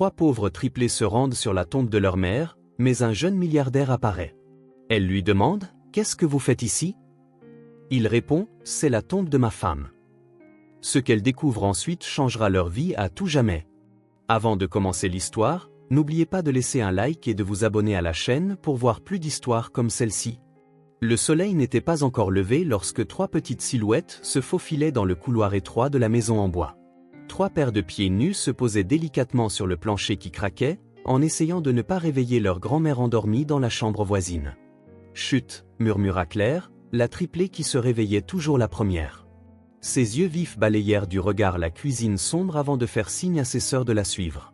3 pauvres triplés se rendent sur la tombe de leur mère, mais un jeune milliardaire apparaît. Elle lui demande « Qu'est-ce que vous faites ici ?» Il répond « C'est la tombe de ma femme. » Ce qu'elle découvre ensuite changera leur vie à tout jamais. Avant de commencer l'histoire, n'oubliez pas de laisser un like et de vous abonner à la chaîne pour voir plus d'histoires comme celle-ci. Le soleil n'était pas encore levé lorsque 3 petites silhouettes se faufilaient dans le couloir étroit de la maison en bois. 3 paires de pieds nus se posaient délicatement sur le plancher qui craquait, en essayant de ne pas réveiller leur grand-mère endormie dans la chambre voisine. « Chut !» murmura Claire, la triplée qui se réveillait toujours la première. Ses yeux vifs balayèrent du regard la cuisine sombre avant de faire signe à ses sœurs de la suivre.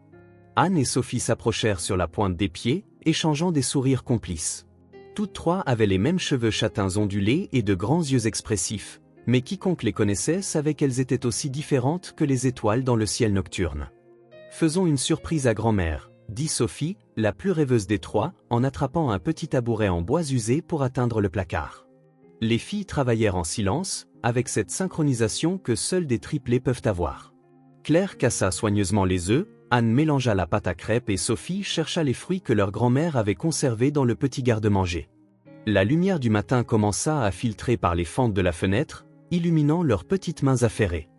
Anne et Sophie s'approchèrent sur la pointe des pieds, échangeant des sourires complices. Toutes 3 avaient les mêmes cheveux châtains ondulés et de grands yeux expressifs, mais quiconque les connaissait savait qu'elles étaient aussi différentes que les étoiles dans le ciel nocturne. « Faisons une surprise à grand-mère », dit Sophie, la plus rêveuse des 3, en attrapant un petit tabouret en bois usé pour atteindre le placard. Les filles travaillèrent en silence, avec cette synchronisation que seuls des triplés peuvent avoir. Claire cassa soigneusement les œufs, Anne mélangea la pâte à crêpes et Sophie chercha les fruits que leur grand-mère avait conservés dans le petit garde-manger. La lumière du matin commença à filtrer par les fentes de la fenêtre, illuminant leurs petites mains affairées.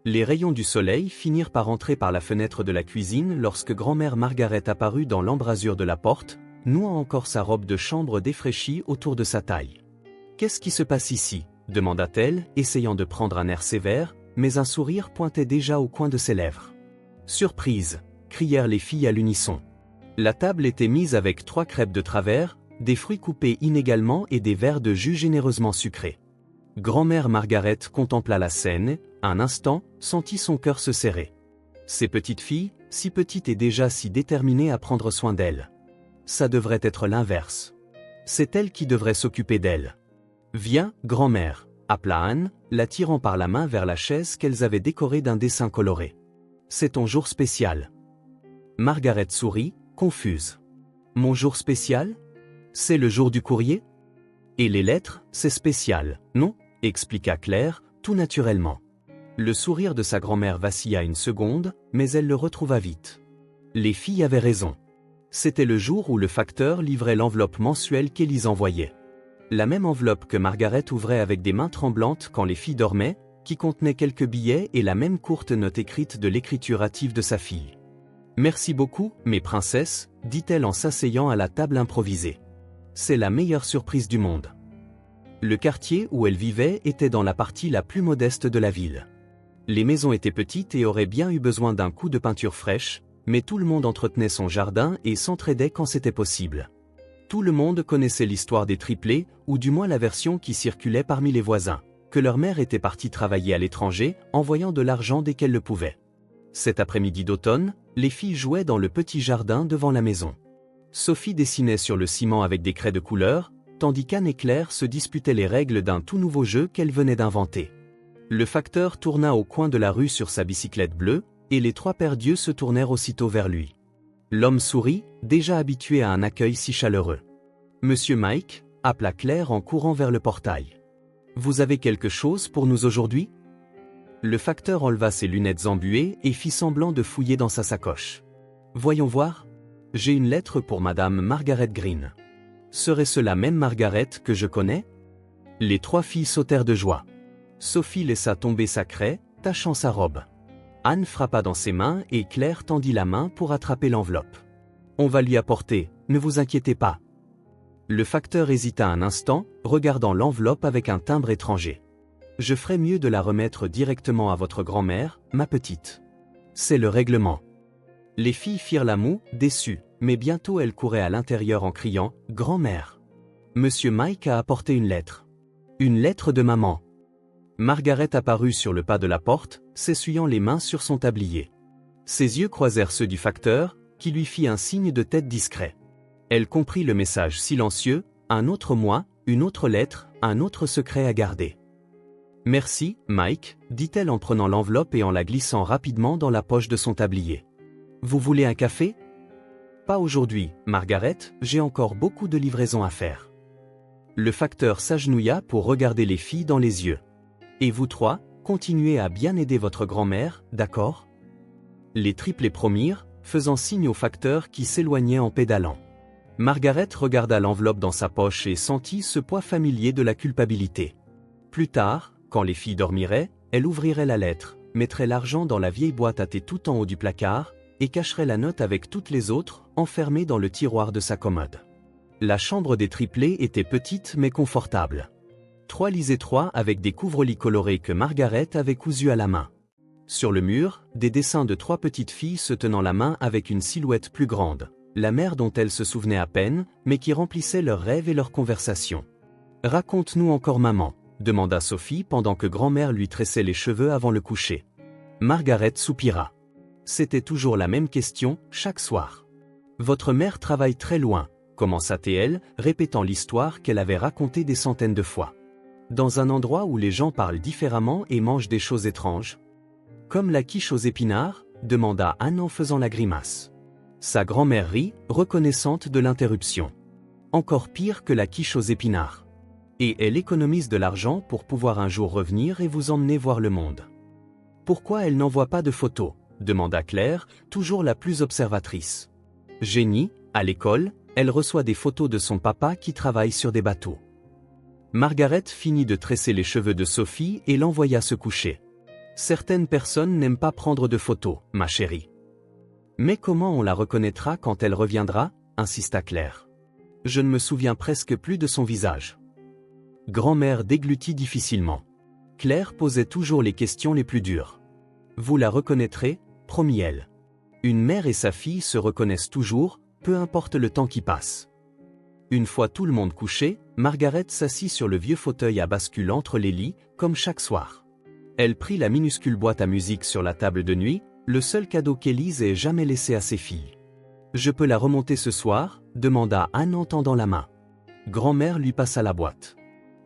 Les rayons du soleil finirent par entrer par la fenêtre de la cuisine lorsque grand-mère Margaret apparut dans l'embrasure de la porte, nouant encore sa robe de chambre défraîchie autour de sa taille. « Qu'est-ce qui se passe ici ?» demanda-t-elle, essayant de prendre un air sévère, mais un sourire pointait déjà au coin de ses lèvres. « Surprise !» crièrent les filles à l'unisson. La table était mise avec 3 crêpes de travers, des fruits coupés inégalement et des verres de jus généreusement sucrés. Grand-mère Margaret contempla la scène, un instant, sentit son cœur se serrer. Ces petites filles, si petites et déjà si déterminées à prendre soin d'elles. Ça devrait être l'inverse. C'est elle qui devrait s'occuper d'elles. « Viens, grand-mère » appela Anne, la tirant par la main vers la chaise qu'elles avaient décorée d'un dessin coloré. « C'est ton jour spécial. » Margaret sourit, confuse. « Mon jour spécial ? C'est le jour du courrier ? Et les lettres, c'est spécial, non ?» expliqua Claire, tout naturellement. Le sourire de sa grand-mère vacilla une seconde, mais elle le retrouva vite. Les filles avaient raison. C'était le jour où le facteur livrait l'enveloppe mensuelle qu'Élise envoyait. La même enveloppe que Margaret ouvrait avec des mains tremblantes quand les filles dormaient, qui contenait quelques billets et la même courte note écrite de l'écriture hâtive de sa fille. « Merci beaucoup, mes princesses », dit-elle en s'asseyant à la table improvisée. « C'est la meilleure surprise du monde. » Le quartier où elle vivait était dans la partie la plus modeste de la ville. Les maisons étaient petites et auraient bien eu besoin d'un coup de peinture fraîche, mais tout le monde entretenait son jardin et s'entraidait quand c'était possible. Tout le monde connaissait l'histoire des triplés, ou du moins la version qui circulait parmi les voisins, que leur mère était partie travailler à l'étranger, envoyant de l'argent dès qu'elle le pouvait. Cet après-midi d'automne, les filles jouaient dans le petit jardin devant la maison. Sophie dessinait sur le ciment avec des craies de couleur, tandis qu'Anne et Claire se disputaient les règles d'un tout nouveau jeu qu'elle venait d'inventer. Le facteur tourna au coin de la rue sur sa bicyclette bleue, et les 3 paires d'yeux se tournèrent aussitôt vers lui. L'homme sourit, déjà habitué à un accueil si chaleureux. « Monsieur Mike » appela Claire en courant vers le portail. « Vous avez quelque chose pour nous aujourd'hui ?» Le facteur enleva ses lunettes embuées et fit semblant de fouiller dans sa sacoche. « Voyons voir. J'ai une lettre pour Madame Margaret Green. Serait-ce la même Margaret que je connais ?» Les 3 filles sautèrent de joie. Sophie laissa tomber sa craie, tachant sa robe. Anne frappa dans ses mains et Claire tendit la main pour attraper l'enveloppe. « On va lui apporter, ne vous inquiétez pas. » Le facteur hésita un instant, regardant l'enveloppe avec un timbre étranger. « Je ferais mieux de la remettre directement à votre grand-mère, ma petite. C'est le règlement. » Les filles firent la moue, déçues, mais bientôt elles couraient à l'intérieur en criant « Grand-mère !» Monsieur Mike a apporté une lettre. Une lettre de maman. Margaret apparut sur le pas de la porte, s'essuyant les mains sur son tablier. Ses yeux croisèrent ceux du facteur, qui lui fit un signe de tête discret. Elle comprit le message silencieux, un autre moi, une autre lettre, un autre secret à garder. « Merci, Mike », dit-elle en prenant l'enveloppe et en la glissant rapidement dans la poche de son tablier. « Vous voulez un café ? » « Pas aujourd'hui, Margaret, j'ai encore beaucoup de livraisons à faire. » Le facteur s'agenouilla pour regarder les filles dans les yeux. « Et vous 3, continuez à bien aider votre grand-mère, d'accord ?» Les triplés promirent, faisant signe au facteur qui s'éloignait en pédalant. Margaret regarda l'enveloppe dans sa poche et sentit ce poids familier de la culpabilité. Plus tard, quand les filles dormiraient, elle ouvrirait la lettre, mettrait l'argent dans la vieille boîte à thé tout en haut du placard, et cacherait la note avec toutes les autres, enfermée dans le tiroir de sa commode. La chambre des triplés était petite mais confortable. 3 lits étroits avec des couvre-lits colorés que Margaret avait cousus à la main. Sur le mur, des dessins de 3 petites filles se tenant la main avec une silhouette plus grande, la mère dont elle se souvenait à peine, mais qui remplissait leurs rêves et leurs conversations. « Raconte-nous encore maman », demanda Sophie pendant que grand-mère lui tressait les cheveux avant le coucher. Margaret soupira. C'était toujours la même question, chaque soir. « Votre mère travaille très loin », commença-t-elle, répétant l'histoire qu'elle avait racontée des centaines de fois. « Dans un endroit où les gens parlent différemment et mangent des choses étranges. »« Comme la quiche aux épinards ?» demanda Anne en faisant la grimace. Sa grand-mère rit, reconnaissante de l'interruption. Encore pire que la quiche aux épinards. Et elle économise de l'argent pour pouvoir un jour revenir et vous emmener voir le monde. Pourquoi elle n'envoie pas de photos ? Demanda Claire, toujours la plus observatrice. Génie, à l'école, elle reçoit des photos de son papa qui travaille sur des bateaux. Margaret finit de tresser les cheveux de Sophie et l'envoya se coucher. Certaines personnes n'aiment pas prendre de photos, ma chérie. Mais comment on la reconnaîtra quand elle reviendra ? Insista Claire. Je ne me souviens presque plus de son visage. Grand-mère déglutit difficilement. Claire posait toujours les questions les plus dures. Vous la reconnaîtrez, promit-elle. Une mère et sa fille se reconnaissent toujours, peu importe le temps qui passe. Une fois tout le monde couché, Margaret s'assit sur le vieux fauteuil à bascule entre les lits, comme chaque soir. Elle prit la minuscule boîte à musique sur la table de nuit, le seul cadeau qu'Élise ait jamais laissé à ses filles. « Je peux la remonter ce soir ?» demanda Anne en tendant la main. Grand-mère lui passa la boîte.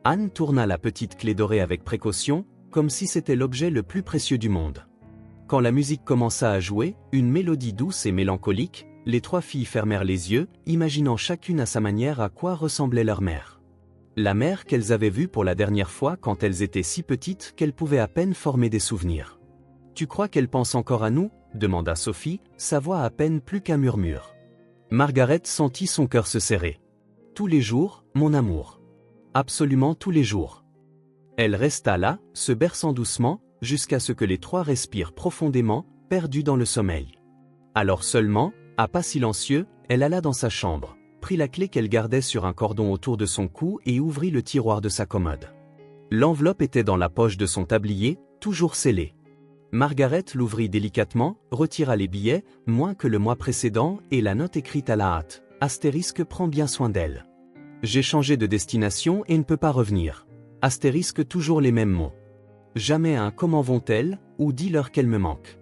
Anne tourna la petite clé dorée avec précaution, comme si c'était l'objet le plus précieux du monde. Quand la musique commença à jouer, une mélodie douce et mélancolique, les 3 filles fermèrent les yeux, imaginant chacune à sa manière à quoi ressemblait leur mère. La mère qu'elles avaient vue pour la dernière fois quand elles étaient si petites qu'elles pouvaient à peine former des souvenirs. « Tu crois qu'elle pense encore à nous ?» demanda Sophie, sa voix à peine plus qu'un murmure. Margaret sentit son cœur se serrer. « Tous les jours, mon amour. Absolument tous les jours. » Elle resta là, se berçant doucement, jusqu'à ce que les 3 respirent profondément, perdus dans le sommeil. Alors seulement, à pas silencieux, elle alla dans sa chambre, prit la clé qu'elle gardait sur un cordon autour de son cou et ouvrit le tiroir de sa commode. L'enveloppe était dans la poche de son tablier, toujours scellée. Margaret l'ouvrit délicatement, retira les billets, moins que le mois précédent, et la note écrite à la hâte. Astérisque prend bien soin d'elle. J'ai changé de destination et ne peux pas revenir. Astérisque toujours les mêmes mots. Jamais un comment vont-elles, ou dis-leur qu'elles me manquent.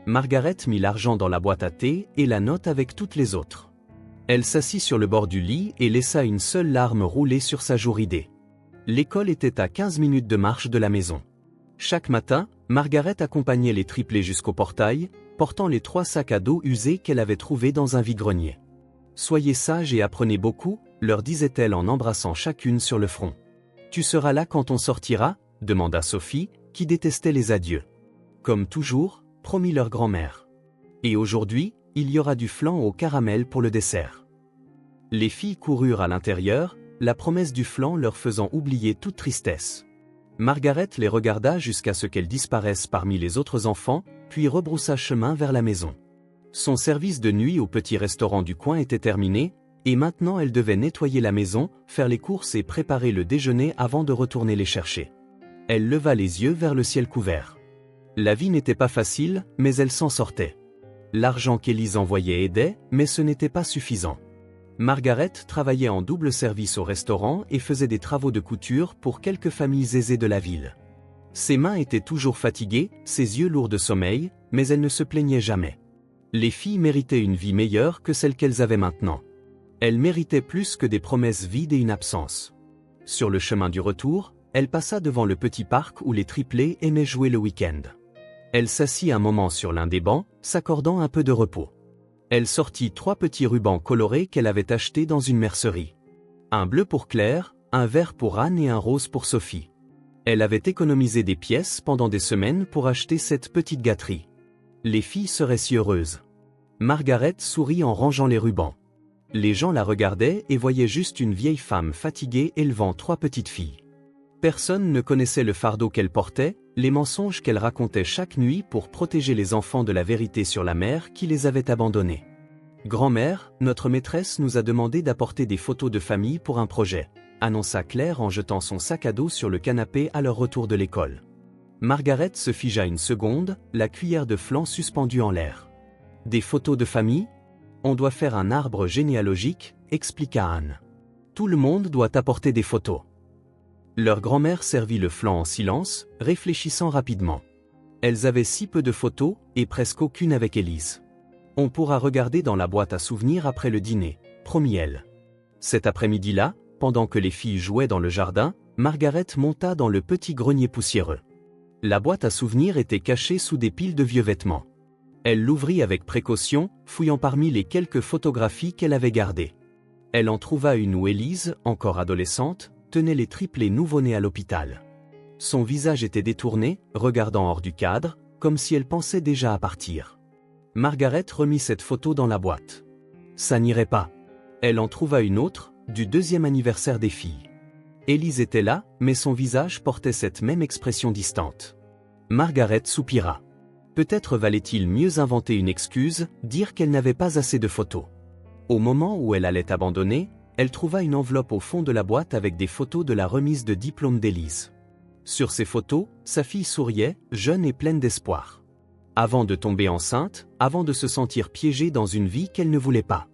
Margaret mit l'argent dans la boîte à thé et la note avec toutes les autres. Elle s'assit sur le bord du lit et laissa une seule larme rouler sur sa joue ridée. L'école était à 15 minutes de marche de la maison. Chaque matin, Margaret accompagnait les triplés jusqu'au portail, portant les 3 sacs à dos usés qu'elle avait trouvés dans un vide-grenier. « Soyez sages et apprenez beaucoup », leur disait-elle en embrassant chacune sur le front. « Tu seras là quand on sortira ?» demanda Sophie, qui détestait les adieux. Comme toujours, promit leur grand-mère. Et aujourd'hui, il y aura du flan au caramel pour le dessert. Les filles coururent à l'intérieur, la promesse du flan leur faisant oublier toute tristesse. Margaret les regarda jusqu'à ce qu'elles disparaissent parmi les autres enfants, puis rebroussa chemin vers la maison. Son service de nuit au petit restaurant du coin était terminé, et maintenant elle devait nettoyer la maison, faire les courses et préparer le déjeuner avant de retourner les chercher. Elle leva les yeux vers le ciel couvert. La vie n'était pas facile, mais elle s'en sortait. L'argent qu'Élise envoyait aidait, mais ce n'était pas suffisant. Margaret travaillait en double service au restaurant et faisait des travaux de couture pour quelques familles aisées de la ville. Ses mains étaient toujours fatiguées, ses yeux lourds de sommeil, mais elle ne se plaignait jamais. Les filles méritaient une vie meilleure que celle qu'elles avaient maintenant. Elles méritaient plus que des promesses vides et une absence. Sur le chemin du retour, elle passa devant le petit parc où les triplés aimaient jouer le week-end. Elle s'assit un moment sur l'un des bancs, s'accordant un peu de repos. Elle sortit 3 petits rubans colorés qu'elle avait achetés dans une mercerie. Un bleu pour Claire, un vert pour Anne et un rose pour Sophie. Elle avait économisé des pièces pendant des semaines pour acheter cette petite gâterie. Les filles seraient si heureuses. Margaret sourit en rangeant les rubans. Les gens la regardaient et voyaient juste une vieille femme fatiguée élevant 3 petites filles. Personne ne connaissait le fardeau qu'elle portait, les mensonges qu'elle racontait chaque nuit pour protéger les enfants de la vérité sur la mère qui les avait abandonnés. « Grand-mère, notre maîtresse nous a demandé d'apporter des photos de famille pour un projet », annonça Claire en jetant son sac à dos sur le canapé à leur retour de l'école. Margaret se figea une seconde, la cuillère de flan suspendue en l'air. « Des photos de famille ? On doit faire un arbre généalogique, expliqua Anne. Tout le monde doit apporter des photos. Leur grand-mère servit le flan en silence, réfléchissant rapidement. Elles avaient si peu de photos, et presque aucune avec Élise. On pourra regarder dans la boîte à souvenirs après le dîner, promit-elle. Cet après-midi-là, pendant que les filles jouaient dans le jardin, Margaret monta dans le petit grenier poussiéreux. La boîte à souvenirs était cachée sous des piles de vieux vêtements. Elle l'ouvrit avec précaution, fouillant parmi les quelques photographies qu'elle avait gardées. Elle en trouva une où Élise, encore adolescente, tenait les triplés nouveau-nés à l'hôpital. Son visage était détourné, regardant hors du cadre, comme si elle pensait déjà à partir. Margaret remit cette photo dans la boîte. Ça n'irait pas. Elle en trouva une autre, du 2e anniversaire des filles. Élise était là, mais son visage portait cette même expression distante. Margaret soupira. Peut-être valait-il mieux inventer une excuse, dire qu'elle n'avait pas assez de photos. Au moment où elle allait abandonner, elle trouva une enveloppe au fond de la boîte avec des photos de la remise de diplôme d'Élise. Sur ces photos, sa fille souriait, jeune et pleine d'espoir. Avant de tomber enceinte, avant de se sentir piégée dans une vie qu'elle ne voulait pas.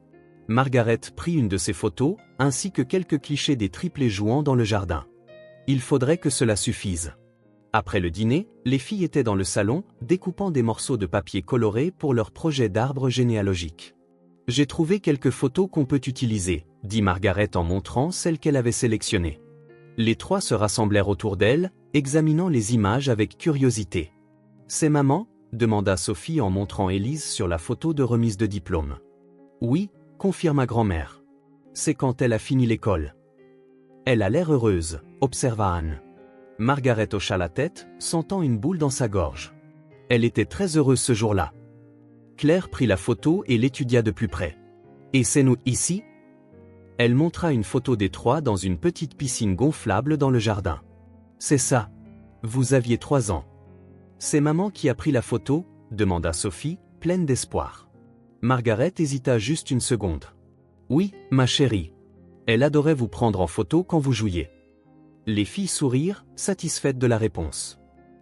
Margaret prit une de ces photos, ainsi que quelques clichés des triplés jouant dans le jardin. Il faudrait que cela suffise. Après le dîner, les filles étaient dans le salon, découpant des morceaux de papier coloré pour leur projet d'arbre généalogique. « J'ai trouvé quelques photos qu'on peut utiliser », dit Margaret en montrant celles qu'elle avait sélectionnées. Les 3 se rassemblèrent autour d'elle, examinant les images avec curiosité. « C'est maman ?» demanda Sophie en montrant Élise sur la photo de remise de diplôme. « Oui », confirma grand-mère. « C'est quand elle a fini l'école. »« Elle a l'air heureuse », observa Anne. Margaret hocha la tête, sentant une boule dans sa gorge. Elle était très heureuse ce jour-là. Claire prit la photo et l'étudia de plus près. « Et c'est nous ici ?» Elle montra une photo des 3 dans une petite piscine gonflable dans le jardin. « C'est ça. Vous aviez 3 ans. »« C'est maman qui a pris la photo ?» demanda Sophie, pleine d'espoir. Margaret hésita juste une seconde. « Oui, ma chérie. Elle adorait vous prendre en photo quand vous jouiez. » Les filles sourirent, satisfaites de la réponse.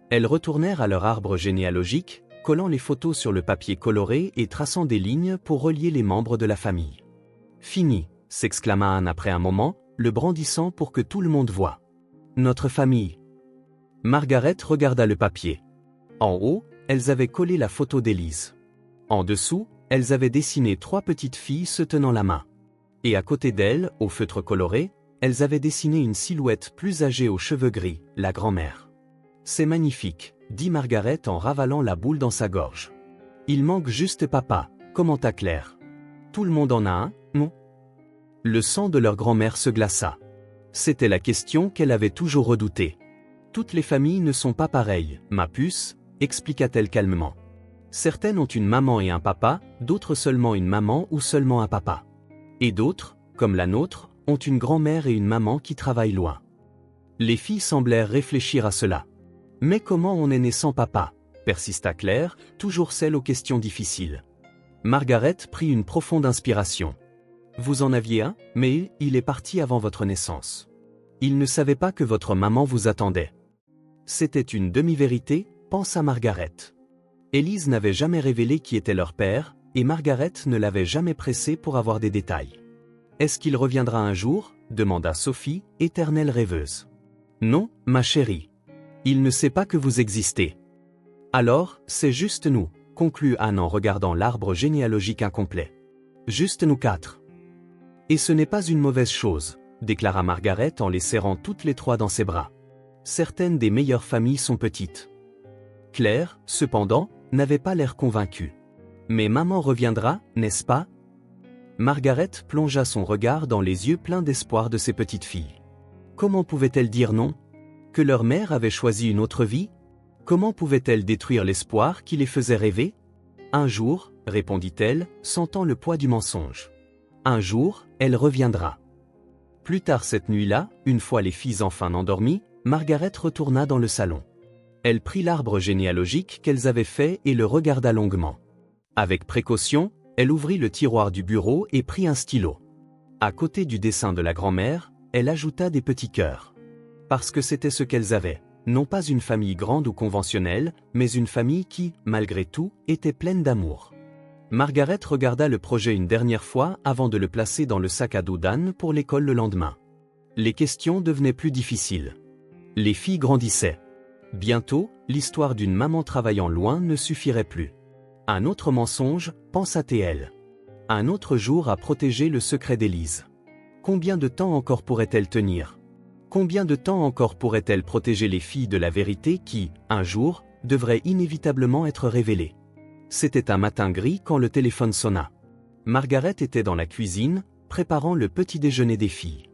Elles retournèrent à leur arbre généalogique, collant les photos sur le papier coloré et traçant des lignes pour relier les membres de la famille. « Fini !» s'exclama Anne après un moment, le brandissant pour que tout le monde voie. « Notre famille !» Margaret regarda le papier. En haut, elles avaient collé la photo d'Élise. En dessous, elles avaient dessiné 3 petites filles se tenant la main. Et à côté d'elles, au feutre coloré, elles avaient dessiné une silhouette plus âgée aux cheveux gris, la grand-mère. « C'est magnifique », dit Margaret en ravalant la boule dans sa gorge. « Il manque juste papa », commenta Claire. « Tout le monde en a un, non ?» Le sang de leur grand-mère se glaça. C'était la question qu'elle avait toujours redoutée. « Toutes les familles ne sont pas pareilles, ma puce », expliqua-t-elle calmement. « Certaines ont une maman et un papa, d'autres seulement une maman ou seulement un papa. Et d'autres, comme la nôtre, ont une grand-mère et une maman qui travaillent loin. » Les filles semblèrent réfléchir à cela. « Mais comment on est né sans papa ?» persista Claire, toujours celle aux questions difficiles. Margaret prit une profonde inspiration. « Vous en aviez un, mais il est parti avant votre naissance. Il ne savait pas que votre maman vous attendait. » C'était une demi-vérité, pensa Margaret. Élise n'avait jamais révélé qui était leur père, et Margaret ne l'avait jamais pressé pour avoir des détails. « Est-ce qu'il reviendra un jour ?» demanda Sophie, éternelle rêveuse. « Non, ma chérie. Il ne sait pas que vous existez. »« Alors, c'est juste nous », conclut Anne en regardant l'arbre généalogique incomplet. « Juste nous 4. »« Et ce n'est pas une mauvaise chose », déclara Margaret en les serrant toutes les 3 dans ses bras. « Certaines des meilleures familles sont petites. » Claire, cependant, n'avait pas l'air convaincue. « Mais maman reviendra, n'est-ce pas ?» Margaret plongea son regard dans les yeux pleins d'espoir de ses petites filles. Comment pouvait-elle dire non? Que leur mère avait choisi une autre vie? Comment pouvait-elle détruire l'espoir qui les faisait rêver? Un jour, répondit-elle, sentant le poids du mensonge. Un jour, elle reviendra. Plus tard cette nuit-là, une fois les filles enfin endormies, Margaret retourna dans le salon. Elle prit l'arbre généalogique qu'elles avaient fait et le regarda longuement. Avec précaution, elle ouvrit le tiroir du bureau et prit un stylo. À côté du dessin de la grand-mère, elle ajouta des petits cœurs. Parce que c'était ce qu'elles avaient. Non pas une famille grande ou conventionnelle, mais une famille qui, malgré tout, était pleine d'amour. Margaret regarda le projet une dernière fois avant de le placer dans le sac à dos d'Anne pour l'école le lendemain. Les questions devenaient plus difficiles. Les filles grandissaient. Bientôt, l'histoire d'une maman travaillant loin ne suffirait plus. Un autre mensonge, pensa-t-elle. Un autre jour à protéger le secret d'Élise. Combien de temps encore pourrait-elle tenir? Combien de temps encore pourrait-elle protéger les filles de la vérité qui, un jour, devrait inévitablement être révélée? C'était un matin gris quand le téléphone sonna. Margaret était dans la cuisine, préparant le petit déjeuner des filles.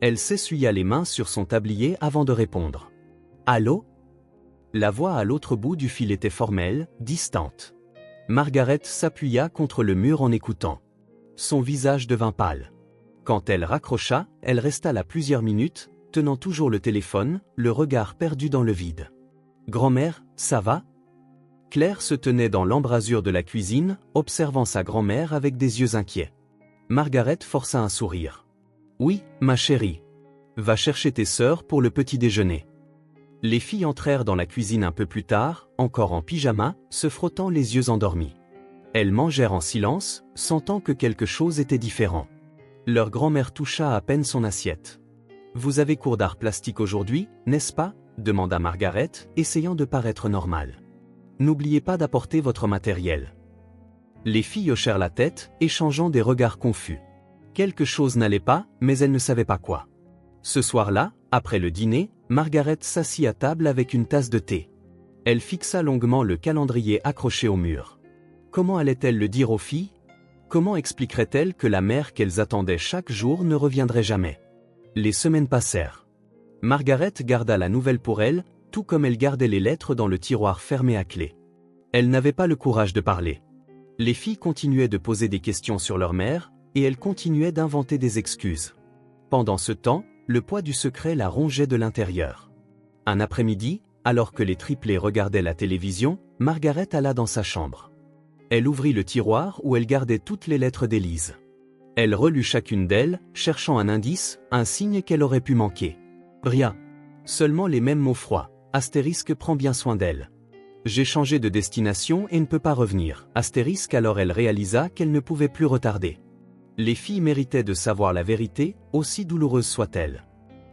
Elle s'essuya les mains sur son tablier avant de répondre. « Allô ?» La voix à l'autre bout du fil était formelle, distante. Margaret s'appuya contre le mur en écoutant. Son visage devint pâle. Quand elle raccrocha, elle resta là plusieurs minutes, tenant toujours le téléphone, le regard perdu dans le vide. « Grand-mère, ça va ?» Claire se tenait dans l'embrasure de la cuisine, observant sa grand-mère avec des yeux inquiets. Margaret força un sourire. « Oui, ma chérie. Va chercher tes sœurs pour le petit déjeuner. » Les filles entrèrent dans la cuisine un peu plus tard, encore en pyjama, se frottant les yeux endormis. Elles mangèrent en silence, sentant que quelque chose était différent. Leur grand-mère toucha à peine son assiette. « Vous avez cours d'art plastique aujourd'hui, n'est-ce pas ?» demanda Margaret, essayant de paraître normale. « N'oubliez pas d'apporter votre matériel. » Les filles hochèrent la tête, échangeant des regards confus. Quelque chose n'allait pas, mais elles ne savaient pas quoi. Ce soir-là, après le dîner, Margaret s'assit à table avec une tasse de thé. Elle fixa longuement le calendrier accroché au mur. Comment allait-elle le dire aux filles? Comment expliquerait-elle que la mère qu'elles attendaient chaque jour ne reviendrait jamais? Les semaines passèrent. Margaret garda la nouvelle pour elle, tout comme elle gardait les lettres dans le tiroir fermé à clé. Elle n'avait pas le courage de parler. Les filles continuaient de poser des questions sur leur mère, et elles continuaient d'inventer des excuses. Pendant ce temps, le poids du secret la rongeait de l'intérieur. Un après-midi, alors que les triplés regardaient la télévision, Margaret alla dans sa chambre. Elle ouvrit le tiroir où elle gardait toutes les lettres d'Élise. Elle relut chacune d'elles, cherchant un indice, un signe qu'elle aurait pu manquer. Rien. Seulement les mêmes mots froids. Astérisque prend bien soin d'elle. J'ai changé de destination et ne peux pas revenir. Astérisque alors elle réalisa qu'elle ne pouvait plus retarder. Les filles méritaient de savoir la vérité, aussi douloureuse soit-elle.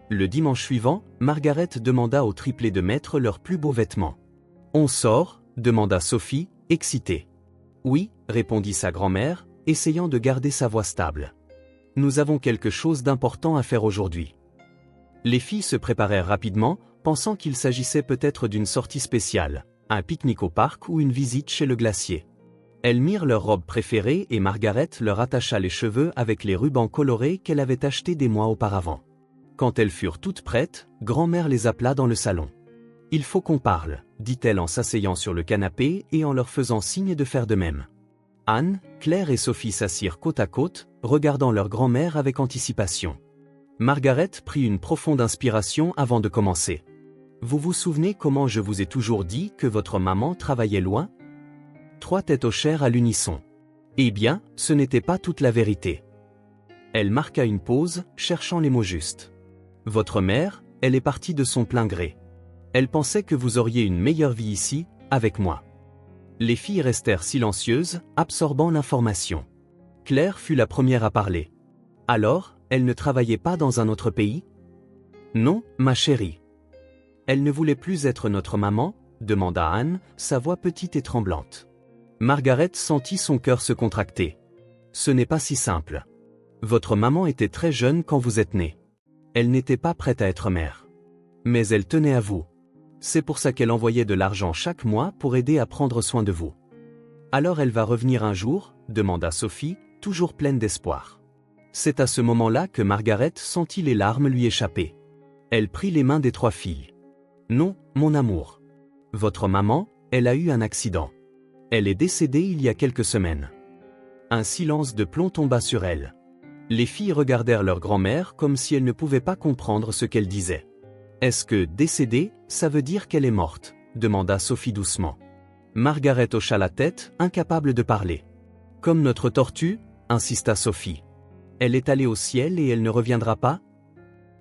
Le dimanche suivant, Margaret demanda aux triplés de mettre leurs plus beaux vêtements. « On sort ?» demanda Sophie, excitée. « Oui » répondit sa grand-mère, essayant de garder sa voix stable. « Nous avons quelque chose d'important à faire aujourd'hui. » Les filles se préparèrent rapidement, pensant qu'il s'agissait peut-être d'une sortie spéciale, un pique-nique au parc ou une visite chez le glacier. Elles mirent leur robe préférée et Margaret leur attacha les cheveux avec les rubans colorés qu'elle avait achetés des mois auparavant. Quand elles furent toutes prêtes, grand-mère les appela dans le salon. « Il faut qu'on parle », dit-elle en s'asseyant sur le canapé et en leur faisant signe de faire de même. Anne, Claire et Sophie s'assirent côte à côte, regardant leur grand-mère avec anticipation. Margaret prit une profonde inspiration avant de commencer. « Vous vous souvenez comment je vous ai toujours dit que votre maman travaillait loin ?» Trois têtes hochèrent à l'unisson. Eh bien, ce n'était pas toute la vérité. Elle marqua une pause, cherchant les mots justes. « Votre mère, elle est partie de son plein gré. Elle pensait que vous auriez une meilleure vie ici, avec moi. » Les filles restèrent silencieuses, absorbant l'information. Claire fut la première à parler. « Alors, elle ne travaillait pas dans un autre pays ? » « Non, ma chérie. »« Elle ne voulait plus être notre maman ?» demanda Anne, sa voix petite et tremblante. Margaret sentit son cœur se contracter. « Ce n'est pas si simple. Votre maman était très jeune quand vous êtes née. Elle n'était pas prête à être mère. Mais elle tenait à vous. C'est pour ça qu'elle envoyait de l'argent chaque mois pour aider à prendre soin de vous. »« Alors elle va revenir un jour ?» demanda Sophie, toujours pleine d'espoir. C'est à ce moment-là que Margaret sentit les larmes lui échapper. Elle prit les mains des trois filles. « Non, mon amour. Votre maman, elle a eu un accident. Elle est décédée il y a quelques semaines. Un silence de plomb tomba sur elles. Les filles regardèrent leur grand-mère comme si elles ne pouvaient pas comprendre ce qu'elle disait. Est-ce que « décédée » ça veut dire qu'elle est morte ? Demanda Sophie doucement. Margaret hocha la tête, incapable de parler. Comme notre tortue, insista Sophie. Elle est allée au ciel et elle ne reviendra pas ?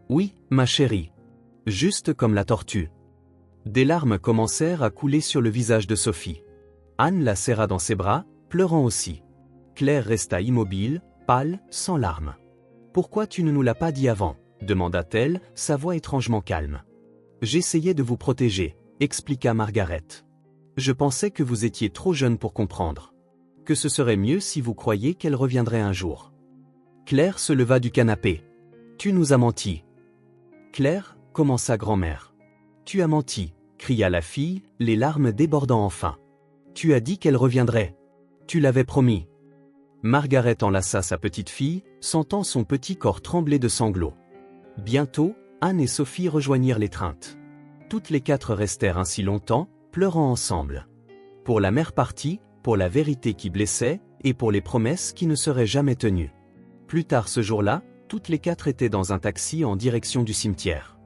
Oui, ma chérie. Juste comme la tortue. Des larmes commencèrent à couler sur le visage de Sophie. Anne la serra dans ses bras, pleurant aussi. Claire resta immobile, pâle, sans larmes. « Pourquoi tu ne nous l'as pas dit avant ?» demanda-t-elle, sa voix étrangement calme. « J'essayais de vous protéger, » expliqua Margaret. « Je pensais que vous étiez trop jeune pour comprendre. Que ce serait mieux si vous croyiez qu'elle reviendrait un jour. » Claire se leva du canapé. « Tu nous as menti. » « Claire, » commença grand-mère. « Tu as menti, » cria la fille, les larmes débordant enfin. « Tu as dit qu'elle reviendrait. Tu l'avais promis. » Margaret enlaça sa petite fille, sentant son petit corps trembler de sanglots. Bientôt, Anne et Sophie rejoignirent l'étreinte. Toutes les quatre restèrent ainsi longtemps, pleurant ensemble. Pour la mère partie, pour la vérité qui blessait, et pour les promesses qui ne seraient jamais tenues. Plus tard ce jour-là, toutes les quatre étaient dans un taxi en direction du cimetière.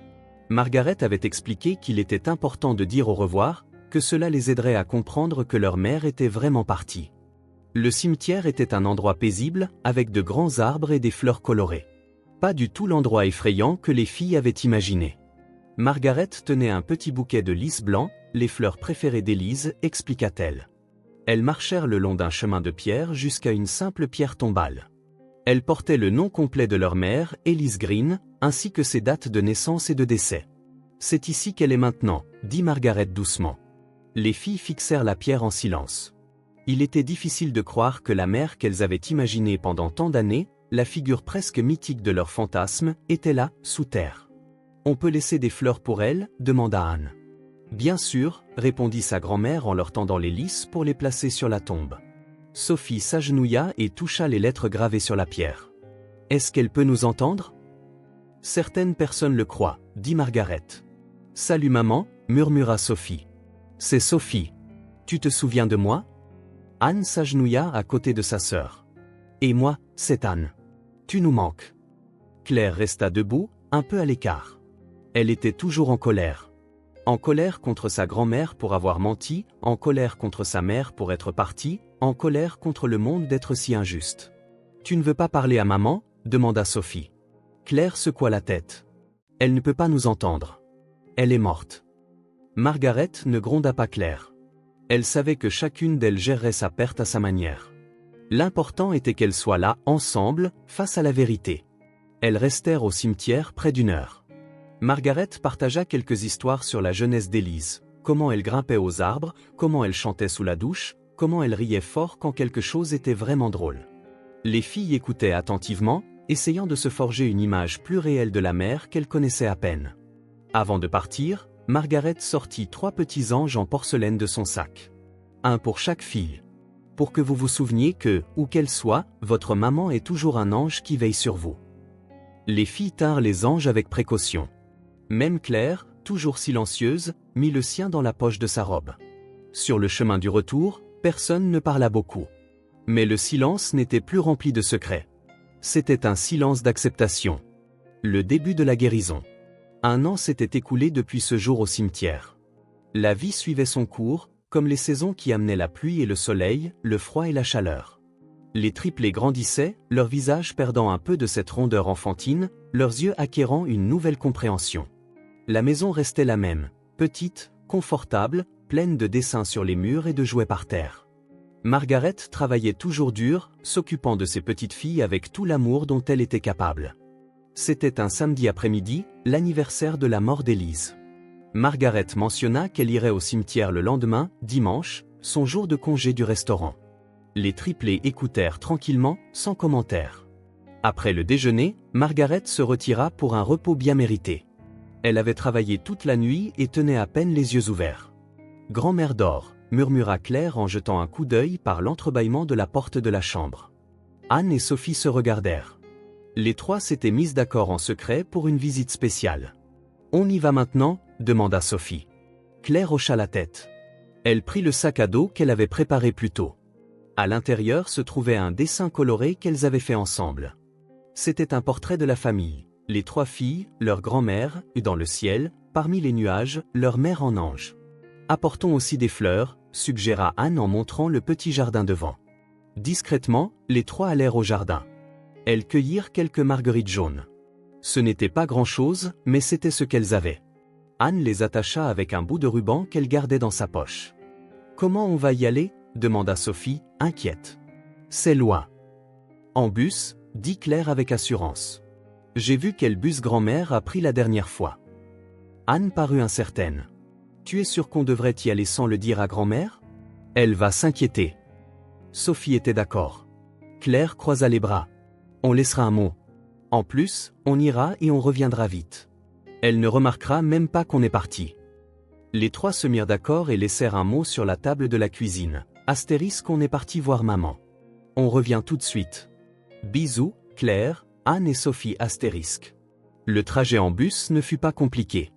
Margaret avait expliqué qu'il était important de dire au revoir, que cela les aiderait à comprendre que leur mère était vraiment partie. Le cimetière était un endroit paisible, avec de grands arbres et des fleurs colorées. Pas du tout l'endroit effrayant que les filles avaient imaginé. Margaret tenait un petit bouquet de lys blanc, les fleurs préférées d'Élise, expliqua-t-elle. Elles marchèrent le long d'un chemin de pierre jusqu'à une simple pierre tombale. Elles portaient le nom complet de leur mère, Élise Green, ainsi que ses dates de naissance et de décès. « C'est ici qu'elle est maintenant », dit Margaret doucement. Les filles fixèrent la pierre en silence. Il était difficile de croire que la mère qu'elles avaient imaginée pendant tant d'années, la figure presque mythique de leur fantasme, était là, sous terre. « On peut laisser des fleurs pour elle ?» demanda Anne. « Bien sûr », répondit sa grand-mère en leur tendant les lys pour les placer sur la tombe. Sophie s'agenouilla et toucha les lettres gravées sur la pierre. « Est-ce qu'elle peut nous entendre ?» « Certaines personnes le croient, » dit Margaret. « Salut maman, » murmura Sophie. « C'est Sophie. Tu te souviens de moi ?» Anne s'agenouilla à côté de sa sœur. « Et moi, c'est Anne. Tu nous manques. » Claire resta debout, un peu à l'écart. Elle était toujours en colère. En colère contre sa grand-mère pour avoir menti, en colère contre sa mère pour être partie, en colère contre le monde d'être si injuste. « Tu ne veux pas parler à maman ?» demanda Sophie. Claire secoua la tête. « Elle ne peut pas nous entendre. Elle est morte. » Margaret ne gronda pas Claire. Elle savait que chacune d'elles gérerait sa perte à sa manière. L'important était qu'elles soient là, ensemble, face à la vérité. Elles restèrent au cimetière près d'1 heure. Margaret partagea quelques histoires sur la jeunesse d'Élise, comment elle grimpait aux arbres, comment elle chantait sous la douche, comment elle riait fort quand quelque chose était vraiment drôle. Les filles écoutaient attentivement, essayant de se forger une image plus réelle de la mère qu'elles connaissaient à peine. Avant de partir, Margaret sortit 3 petits anges en porcelaine de son sac. Un pour chaque fille. Pour que vous vous souveniez que, où qu'elle soit, votre maman est toujours un ange qui veille sur vous. Les filles tinrent les anges avec précaution. Même Claire, toujours silencieuse, mit le sien dans la poche de sa robe. Sur le chemin du retour, personne ne parla beaucoup. Mais le silence n'était plus rempli de secrets. C'était un silence d'acceptation. Le début de la guérison. 1 an s'était écoulé depuis ce jour au cimetière. La vie suivait son cours, comme les saisons qui amenaient la pluie et le soleil, le froid et la chaleur. Les triplés grandissaient, leurs visages perdant un peu de cette rondeur enfantine, leurs yeux acquérant une nouvelle compréhension. La maison restait la même, petite, confortable, pleine de dessins sur les murs et de jouets par terre. Margaret travaillait toujours dur, s'occupant de ses petites filles avec tout l'amour dont elle était capable. C'était un samedi après-midi, l'anniversaire de la mort d'Élise. Margaret mentionna qu'elle irait au cimetière le lendemain, dimanche, son jour de congé du restaurant. Les triplés écoutèrent tranquillement, sans commentaire. Après le déjeuner, Margaret se retira pour un repos bien mérité. Elle avait travaillé toute la nuit et tenait à peine les yeux ouverts. « Grand-mère dort », murmura Claire en jetant un coup d'œil par l'entrebâillement de la porte de la chambre. Anne et Sophie se regardèrent. Les 3 s'étaient mises d'accord en secret pour une visite spéciale. « On y va maintenant ?» demanda Sophie. Claire hocha la tête. « Elle prit le sac à dos qu'elle avait préparé plus tôt. À l'intérieur se trouvait un dessin coloré qu'elles avaient fait ensemble. C'était un portrait de la famille, les 3 filles, leur grand-mère, et dans le ciel, parmi les nuages, leur mère en ange. Apportons aussi des fleurs, suggéra Anne en montrant le petit jardin devant. Discrètement, les 3 allèrent au jardin. Elles cueillirent quelques marguerites jaunes. Ce n'était pas grand-chose, mais c'était ce qu'elles avaient. Anne les attacha avec un bout de ruban qu'elle gardait dans sa poche. « Comment on va y aller » demanda Sophie, inquiète. « C'est loin. »« En bus » dit Claire avec assurance. « J'ai vu quel bus grand-mère a pris la dernière fois. » Anne parut incertaine. « Tu es sûre qu'on devrait y aller sans le dire à grand-mère ? Elle va s'inquiéter. » Sophie était d'accord. Claire croisa les bras. « On laissera un mot. En plus, on ira et on reviendra vite. Elle ne remarquera même pas qu'on est parti. » Les 3 se mirent d'accord et laissèrent un mot sur la table de la cuisine. Astérisque, on est parti voir maman. On revient tout de suite. Bisous, Claire, Anne et Sophie astérisque. Le trajet en bus ne fut pas compliqué.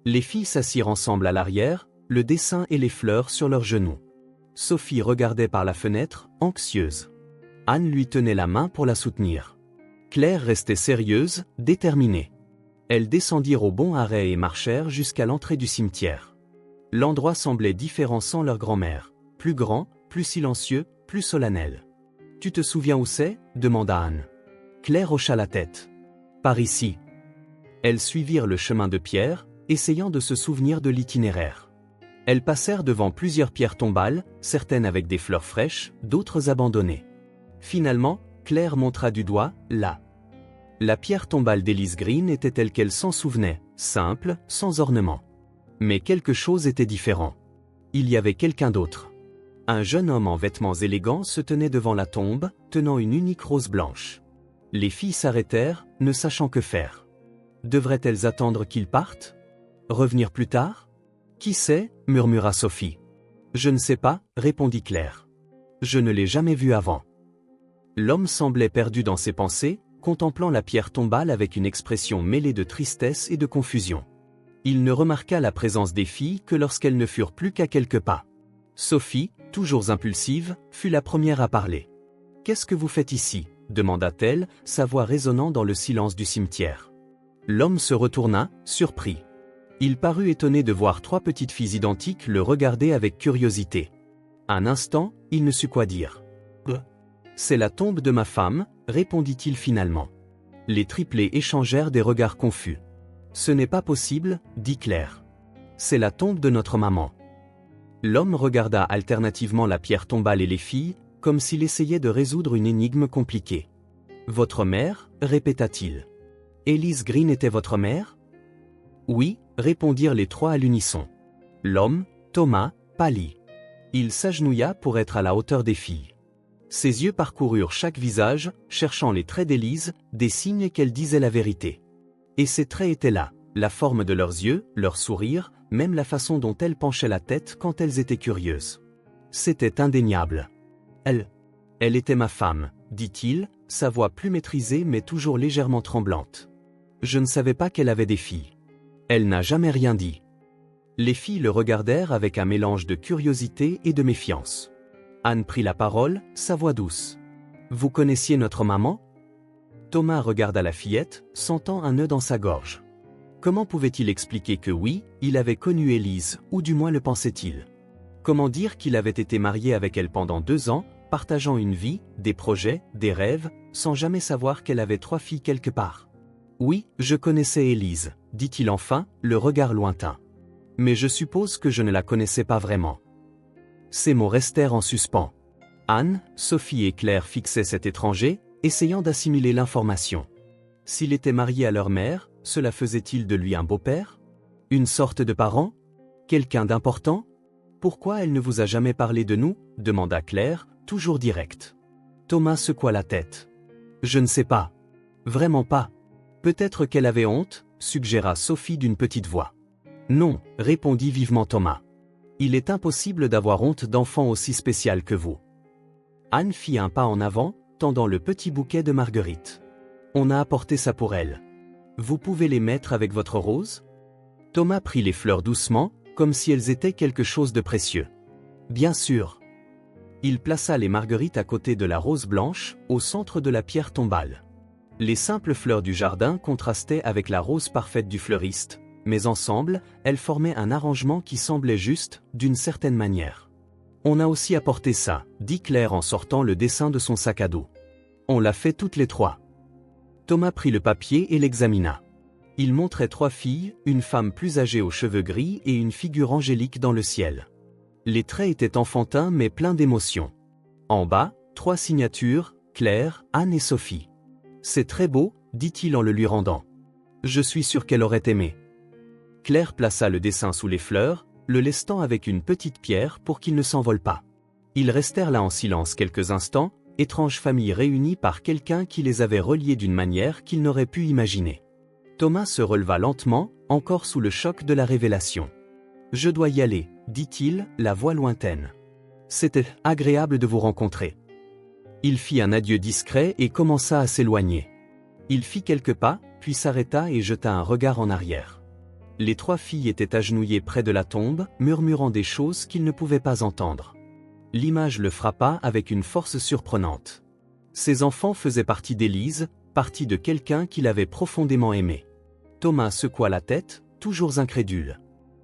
Les filles s'assirent ensemble à l'arrière, le dessin et les fleurs sur leurs genoux. Sophie regardait par la fenêtre, anxieuse. Anne lui tenait la main pour la soutenir. Claire restait sérieuse, déterminée. Elles descendirent au bon arrêt et marchèrent jusqu'à l'entrée du cimetière. L'endroit semblait différent sans leur grand-mère. Plus grand, plus silencieux, plus solennel. « Tu te souviens où c'est » demanda Anne. Claire hocha la tête. « Par ici. » Elles suivirent le chemin de pierre, essayant de se souvenir de l'itinéraire. Elles passèrent devant plusieurs pierres tombales, certaines avec des fleurs fraîches, d'autres abandonnées. Finalement, Claire montra du doigt, là. La pierre tombale d'Elise Green était telle qu'elle s'en souvenait, simple, sans ornement. Mais quelque chose était différent. Il y avait quelqu'un d'autre. Un jeune homme en vêtements élégants se tenait devant la tombe, tenant une unique rose blanche. Les filles s'arrêtèrent, ne sachant que faire. Devraient-elles attendre qu'il parte ? Revenir plus tard ? Qui sait, murmura Sophie. Je ne sais pas, répondit Claire. Je ne l'ai jamais vu avant. L'homme semblait perdu dans ses pensées, contemplant la pierre tombale avec une expression mêlée de tristesse et de confusion. Il ne remarqua la présence des filles que lorsqu'elles ne furent plus qu'à quelques pas. Sophie, toujours impulsive, fut la première à parler. « Qu'est-ce que vous faites ici » demanda-t-elle, sa voix résonnant dans le silence du cimetière. L'homme se retourna, surpris. Il parut étonné de voir 3 petites filles identiques le regarder avec curiosité. Un instant, il ne sut quoi dire. « C'est la tombe de ma femme » répondit-il finalement. Les triplés échangèrent des regards confus. « Ce n'est pas possible » dit Claire. « C'est la tombe de notre maman. » L'homme regarda alternativement la pierre tombale et les filles, comme s'il essayait de résoudre une énigme compliquée. « Votre mère » répéta-t-il. « Elise Green était votre mère » ? « Oui » répondirent les 3 à l'unisson. L'homme, Thomas, pâlit. Il s'agenouilla pour être à la hauteur des filles. Ses yeux parcoururent chaque visage, cherchant les traits d'Élise, des signes qu'elle disait la vérité. Et ces traits étaient là, la forme de leurs yeux, leur sourire, même la façon dont elles penchaient la tête quand elles étaient curieuses. C'était indéniable. Elle était ma femme, dit-il, sa voix plus maîtrisée mais toujours légèrement tremblante. Je ne savais pas qu'elle avait des filles. Elle n'a jamais rien dit. Les filles le regardèrent avec un mélange de curiosité et de méfiance. Anne prit la parole, sa voix douce. « Vous connaissiez notre maman » Thomas regarda la fillette, sentant un nœud dans sa gorge. Comment pouvait-il expliquer que oui, il avait connu Élise, ou du moins le pensait-il? Comment dire qu'il avait été marié avec elle pendant 2 ans, partageant une vie, des projets, des rêves, sans jamais savoir qu'elle avait 3 filles quelque part? Oui, je connaissais Élise, dit-il enfin, le regard lointain. Mais je suppose que je ne la connaissais pas vraiment. Ces mots restèrent en suspens. Anne, Sophie et Claire fixaient cet étranger, essayant d'assimiler l'information. S'il était marié à leur mère, cela faisait-il de lui un beau-père? Une sorte de parent? Quelqu'un d'important? Pourquoi elle ne vous a jamais parlé de nous? Demanda Claire, toujours directe. Thomas secoua la tête. Je ne sais pas. Vraiment pas. Peut-être qu'elle avait honte, suggéra Sophie d'une petite voix. Non, répondit vivement Thomas. Il est impossible d'avoir honte d'enfant aussi spécial que vous. Anne fit un pas en avant, tendant le petit bouquet de marguerites. On a apporté ça pour elle. Vous pouvez les mettre avec votre rose? Thomas prit les fleurs doucement, comme si elles étaient quelque chose de précieux. Bien sûr. Il plaça les marguerites à côté de la rose blanche, au centre de la pierre tombale. Les simples fleurs du jardin contrastaient avec la rose parfaite du fleuriste, mais ensemble, elles formaient un arrangement qui semblait juste, d'une certaine manière. On a aussi apporté ça, dit Claire en sortant le dessin de son sac à dos. On l'a fait toutes les trois. Thomas prit le papier et l'examina. Il montrait 3 filles, une femme plus âgée aux cheveux gris et une figure angélique dans le ciel. Les traits étaient enfantins mais pleins d'émotion. En bas, 3 signatures, Claire, Anne et Sophie. C'est très beau, dit-il en le lui rendant. Je suis sûr qu'elle aurait aimé. Claire plaça le dessin sous les fleurs, le lestant avec une petite pierre pour qu'il ne s'envole pas. Ils restèrent là en silence quelques instants, étrange famille réunie par quelqu'un qui les avait reliés d'une manière qu'ils n'auraient pu imaginer. Thomas se releva lentement, encore sous le choc de la révélation. « Je dois y aller, dit-il, la voix lointaine. C'était agréable de vous rencontrer. » Il fit un adieu discret et commença à s'éloigner. Il fit quelques pas, puis s'arrêta et jeta un regard en arrière. Les 3 filles étaient agenouillées près de la tombe, murmurant des choses qu'ils ne pouvaient pas entendre. L'image le frappa avec une force surprenante. Ces enfants faisaient partie d'Élise, partie de quelqu'un qu'il avait profondément aimé. Thomas secoua la tête, toujours incrédule.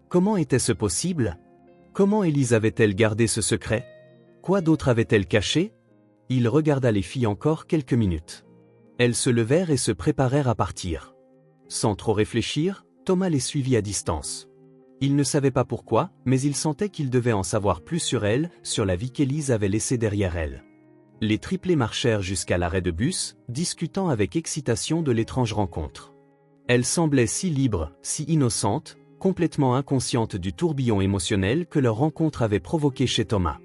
Comment était-ce possible? Comment Élise avait-elle gardé ce secret? Quoi d'autre avait-elle caché? Il regarda les filles encore quelques minutes. Elles se levèrent et se préparèrent à partir. Sans trop réfléchir, Thomas les suivit à distance. Il ne savait pas pourquoi, mais il sentait qu'il devait en savoir plus sur elle, sur la vie qu'Élise avait laissée derrière elle. Les triplés marchèrent jusqu'à l'arrêt de bus, discutant avec excitation de l'étrange rencontre. Elle semblait si libre, si innocente, complètement inconsciente du tourbillon émotionnel que leur rencontre avait provoqué chez Thomas.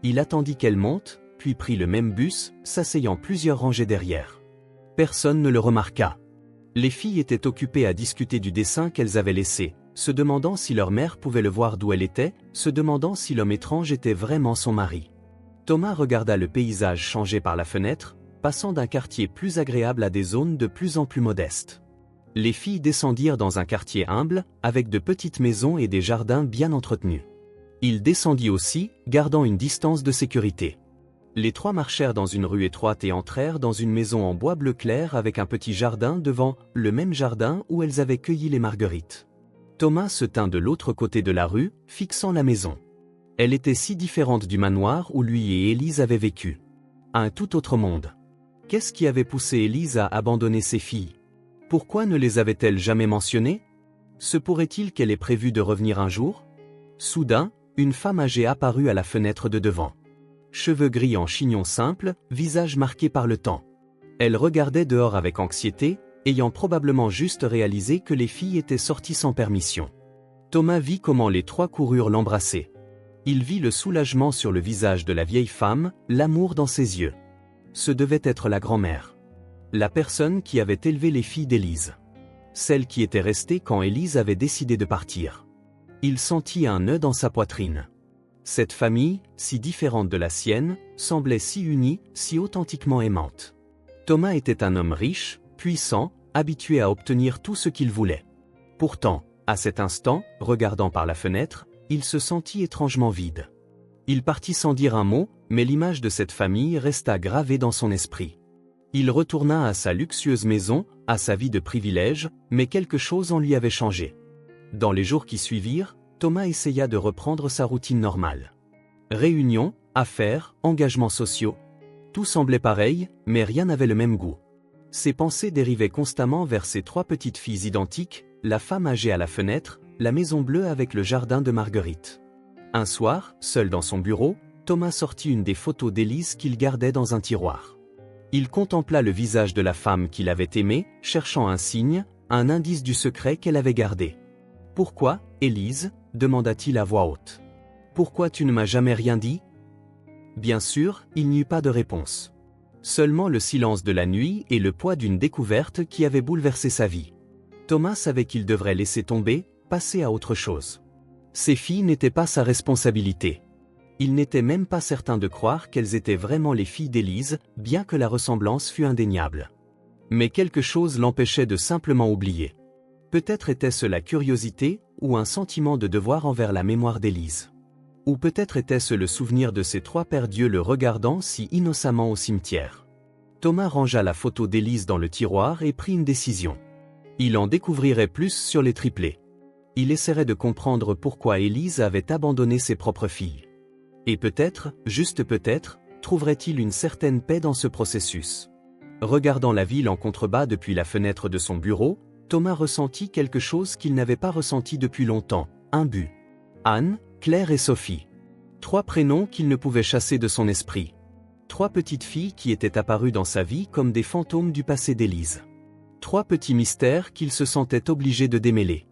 Il attendit qu'elle monte, puis prit le même bus, s'asseyant plusieurs rangées derrière. Personne ne le remarqua. Les filles étaient occupées à discuter du dessin qu'elles avaient laissé, se demandant si leur mère pouvait le voir d'où elle était, se demandant si l'homme étrange était vraiment son mari. Thomas regarda le paysage changer par la fenêtre, passant d'un quartier plus agréable à des zones de plus en plus modestes. Les filles descendirent dans un quartier humble, avec de petites maisons et des jardins bien entretenus. Il descendit aussi, gardant une distance de sécurité. Les 3 marchèrent dans une rue étroite et entrèrent dans une maison en bois bleu clair avec un petit jardin devant, le même jardin où elles avaient cueilli les marguerites. Thomas se tint de l'autre côté de la rue, fixant la maison. Elle était si différente du manoir où lui et Élise avaient vécu. Un tout autre monde. Qu'est-ce qui avait poussé Élise à abandonner ses filles? Pourquoi ne les avait-elle jamais mentionnées? Se pourrait-il qu'elle ait prévu de revenir un jour? Soudain, une femme âgée apparut à la fenêtre de devant. Cheveux gris en chignon simple, visage marqué par le temps. Elle regardait dehors avec anxiété, ayant probablement juste réalisé que les filles étaient sorties sans permission. Thomas vit comment les 3 coururent l'embrasser. Il vit le soulagement sur le visage de la vieille femme, l'amour dans ses yeux. Ce devait être la grand-mère. La personne qui avait élevé les filles d'Élise. Celle qui était restée quand Élise avait décidé de partir. Il sentit un nœud dans sa poitrine. Cette famille, si différente de la sienne, semblait si unie, si authentiquement aimante. Thomas était un homme riche, puissant, habitué à obtenir tout ce qu'il voulait. Pourtant, à cet instant, regardant par la fenêtre, il se sentit étrangement vide. Il partit sans dire un mot, mais l'image de cette famille resta gravée dans son esprit. Il retourna à sa luxueuse maison, à sa vie de privilège, mais quelque chose en lui avait changé. Dans les jours qui suivirent, Thomas essaya de reprendre sa routine normale. Réunions, affaires, engagements sociaux. Tout semblait pareil, mais rien n'avait le même goût. Ses pensées dérivaient constamment vers ces 3 petites filles identiques, la femme âgée à la fenêtre, la maison bleue avec le jardin de marguerites. Un soir, seul dans son bureau, Thomas sortit une des photos d'Élise qu'il gardait dans un tiroir. Il contempla le visage de la femme qu'il avait aimée, cherchant un signe, un indice du secret qu'elle avait gardé. « Pourquoi, Élise ?» demanda-t-il à voix haute. « Pourquoi tu ne m'as jamais rien dit ?» Bien sûr, il n'y eut pas de réponse. Seulement le silence de la nuit et le poids d'une découverte qui avait bouleversé sa vie. Thomas savait qu'il devrait laisser tomber, passer à autre chose. Ces filles n'étaient pas sa responsabilité. Il n'était même pas certain de croire qu'elles étaient vraiment les filles d'Élise, bien que la ressemblance fût indéniable. Mais quelque chose l'empêchait de simplement oublier. Peut-être était-ce la curiosité, ou un sentiment de devoir envers la mémoire d'Élise. Ou peut-être était-ce le souvenir de ses trois pères Dieu le regardant si innocemment au cimetière. Thomas rangea la photo d'Élise dans le tiroir et prit une décision. Il en découvrirait plus sur les triplés. Il essaierait de comprendre pourquoi Élise avait abandonné ses propres filles. Et peut-être, juste peut-être, trouverait-il une certaine paix dans ce processus. Regardant la ville en contrebas depuis la fenêtre de son bureau, Thomas ressentit quelque chose qu'il n'avait pas ressenti depuis longtemps, un but. Anne, Claire et Sophie. Trois prénoms qu'il ne pouvait chasser de son esprit. Trois petites filles qui étaient apparues dans sa vie comme des fantômes du passé d'Élise. Trois petits mystères qu'il se sentait obligé de démêler.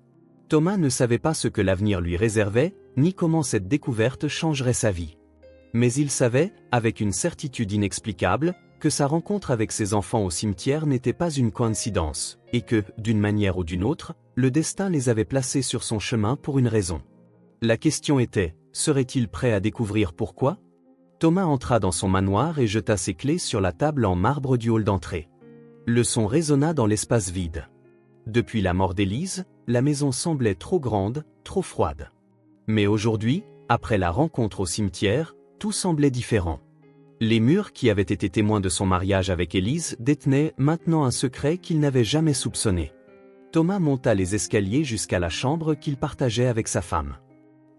Thomas ne savait pas ce que l'avenir lui réservait, ni comment cette découverte changerait sa vie. Mais il savait, avec une certitude inexplicable, que sa rencontre avec ses enfants au cimetière n'était pas une coïncidence, et que, d'une manière ou d'une autre, le destin les avait placés sur son chemin pour une raison. La question était, serait-il prêt à découvrir pourquoi ? Thomas entra dans son manoir et jeta ses clés sur la table en marbre du hall d'entrée. Le son résonna dans l'espace vide. Depuis la mort d'Élise, la maison semblait trop grande, trop froide. Mais aujourd'hui, après la rencontre au cimetière, tout semblait différent. Les murs qui avaient été témoins de son mariage avec Élise détenaient maintenant un secret qu'il n'avait jamais soupçonné. Thomas monta les escaliers jusqu'à la chambre qu'il partageait avec sa femme.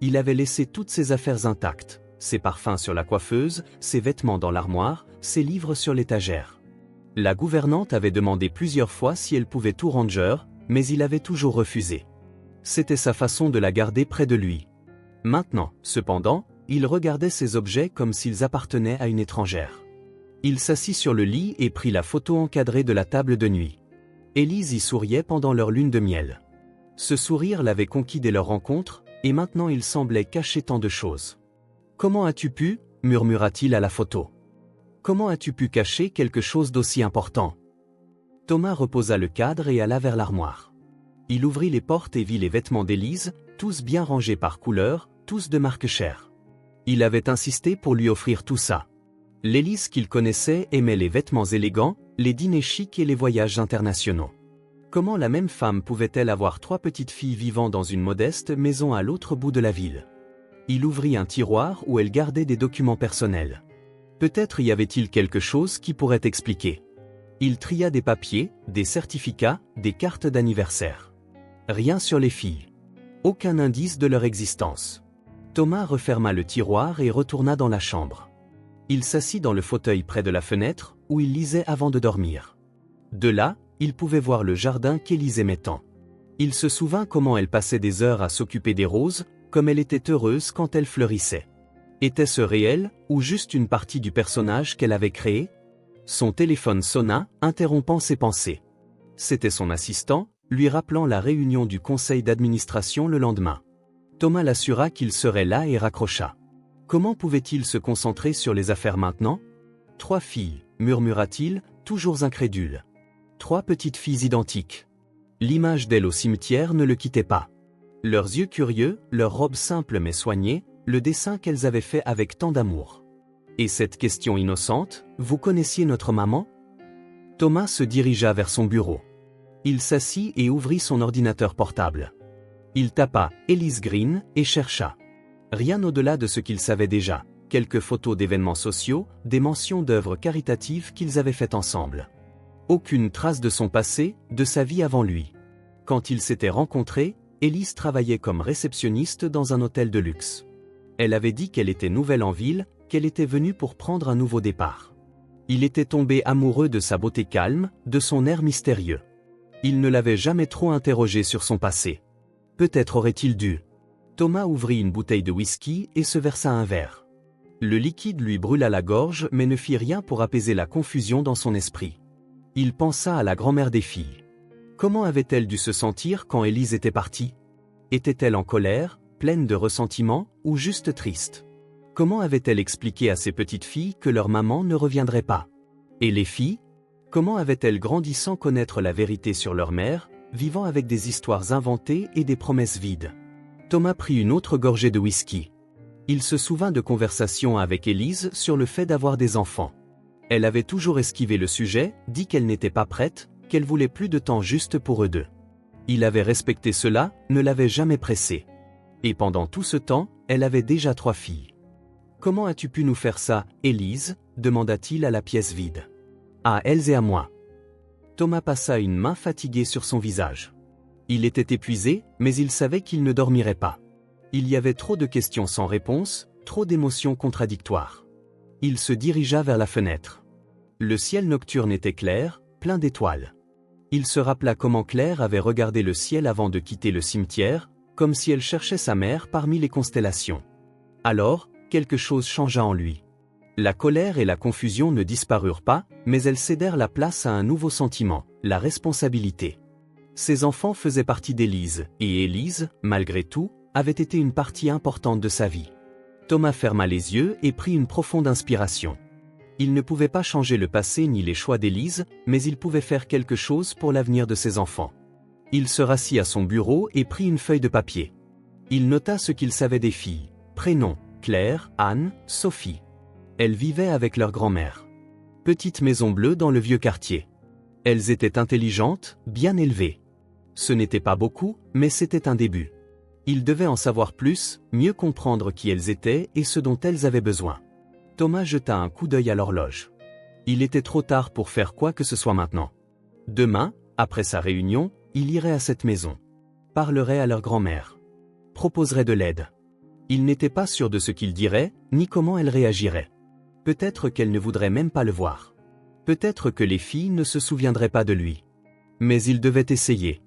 Il avait laissé toutes ses affaires intactes, ses parfums sur la coiffeuse, ses vêtements dans l'armoire, ses livres sur l'étagère. La gouvernante avait demandé plusieurs fois si elle pouvait tout ranger, mais il avait toujours refusé. C'était sa façon de la garder près de lui. Maintenant, cependant, il regardait ces objets comme s'ils appartenaient à une étrangère. Il s'assit sur le lit et prit la photo encadrée de la table de nuit. Élise y souriait pendant leur lune de miel. Ce sourire l'avait conquis dès leur rencontre, et maintenant il semblait cacher tant de choses. « Comment as-tu pu » murmura-t-il à la photo. « Comment as-tu pu cacher quelque chose d'aussi important » Thomas reposa le cadre et alla vers l'armoire. Il ouvrit les portes et vit les vêtements d'Élise, tous bien rangés par couleur, tous de marque chère. Il avait insisté pour lui offrir tout ça. L'Élise qu'il connaissait aimait les vêtements élégants, les dîners chics et les voyages internationaux. Comment la même femme pouvait-elle avoir trois petites filles vivant dans une modeste maison à l'autre bout de la ville? Il ouvrit un tiroir où elle gardait des documents personnels. Peut-être y avait-il quelque chose qui pourrait expliquer. Il tria des papiers, des certificats, des cartes d'anniversaire. Rien sur les filles. Aucun indice de leur existence. Thomas referma le tiroir et retourna dans la chambre. Il s'assit dans le fauteuil près de la fenêtre, où il lisait avant de dormir. De là, il pouvait voir le jardin qu'Élise aimait tant. Il se souvint comment elle passait des heures à s'occuper des roses, comme elle était heureuse quand elles fleurissaient. Était-ce réel, ou juste une partie du personnage qu'elle avait créé? Son téléphone sonna, interrompant ses pensées. C'était son assistant, lui rappelant la réunion du conseil d'administration le lendemain. Thomas l'assura qu'il serait là et raccrocha. Comment pouvait-il se concentrer sur les affaires maintenant? Trois filles, murmura-t-il, toujours incrédule. Trois petites filles identiques. L'image d'elles au cimetière ne le quittait pas. Leurs yeux curieux, leurs robes simples mais soignées, le dessin qu'elles avaient fait avec tant d'amour. Et cette question innocente, vous connaissiez notre maman? Thomas se dirigea vers son bureau. Il s'assit et ouvrit son ordinateur portable. Il tapa « Élise Green » et chercha. Rien au-delà de ce qu'il savait déjà, quelques photos d'événements sociaux, des mentions d'œuvres caritatives qu'ils avaient faites ensemble. Aucune trace de son passé, de sa vie avant lui. Quand ils s'étaient rencontrés, Élise travaillait comme réceptionniste dans un hôtel de luxe. Elle avait dit qu'elle était nouvelle en ville, qu'elle était venue pour prendre un nouveau départ. Il était tombé amoureux de sa beauté calme, de son air mystérieux. Il ne l'avait jamais trop interrogé sur son passé. Peut-être aurait-il dû. Thomas ouvrit une bouteille de whisky et se versa un verre. Le liquide lui brûla la gorge mais ne fit rien pour apaiser la confusion dans son esprit. Il pensa à la grand-mère des filles. Comment avait-elle dû se sentir quand Élise était partie? Était-elle en colère, pleine de ressentiment, ou juste triste? Comment avait-elle expliqué à ses petites filles que leur maman ne reviendrait pas? Et les filles? Comment avaient-elles grandi sans connaître la vérité sur leur mère, vivant avec des histoires inventées et des promesses vides? Thomas prit une autre gorgée de whisky. Il se souvint de conversations avec Élise sur le fait d'avoir des enfants. Elle avait toujours esquivé le sujet, dit qu'elle n'était pas prête, qu'elle voulait plus de temps juste pour eux deux. Il avait respecté cela, ne l'avait jamais pressé. Et pendant tout ce temps, elle avait déjà 3 filles. « Comment as-tu pu nous faire ça, Élise » demanda-t-il à la pièce vide. « À elles et à moi. » Thomas passa une main fatiguée sur son visage. Il était épuisé, mais il savait qu'il ne dormirait pas. Il y avait trop de questions sans réponse, trop d'émotions contradictoires. Il se dirigea vers la fenêtre. Le ciel nocturne était clair, plein d'étoiles. Il se rappela comment Claire avait regardé le ciel avant de quitter le cimetière, comme si elle cherchait sa mère parmi les constellations. Alors, quelque chose changea en lui. La colère et la confusion ne disparurent pas, mais elles cédèrent la place à un nouveau sentiment, la responsabilité. Ses enfants faisaient partie d'Élise, et Élise, malgré tout, avait été une partie importante de sa vie. Thomas ferma les yeux et prit une profonde inspiration. Il ne pouvait pas changer le passé ni les choix d'Élise, mais il pouvait faire quelque chose pour l'avenir de ses enfants. Il se rassit à son bureau et prit une feuille de papier. Il nota ce qu'il savait des filles. Prénoms, Claire, Anne, Sophie. Elles vivaient avec leur grand-mère. Petite maison bleue dans le vieux quartier. Elles étaient intelligentes, bien élevées. Ce n'était pas beaucoup, mais c'était un début. Il devait en savoir plus, mieux comprendre qui elles étaient et ce dont elles avaient besoin. Thomas jeta un coup d'œil à l'horloge. Il était trop tard pour faire quoi que ce soit maintenant. Demain, après sa réunion, il irait à cette maison. Parlerait à leur grand-mère. Proposerait de l'aide. Il n'était pas sûr de ce qu'il dirait, ni comment elle réagirait. Peut-être qu'elle ne voudrait même pas le voir. Peut-être que les filles ne se souviendraient pas de lui. Mais il devait essayer.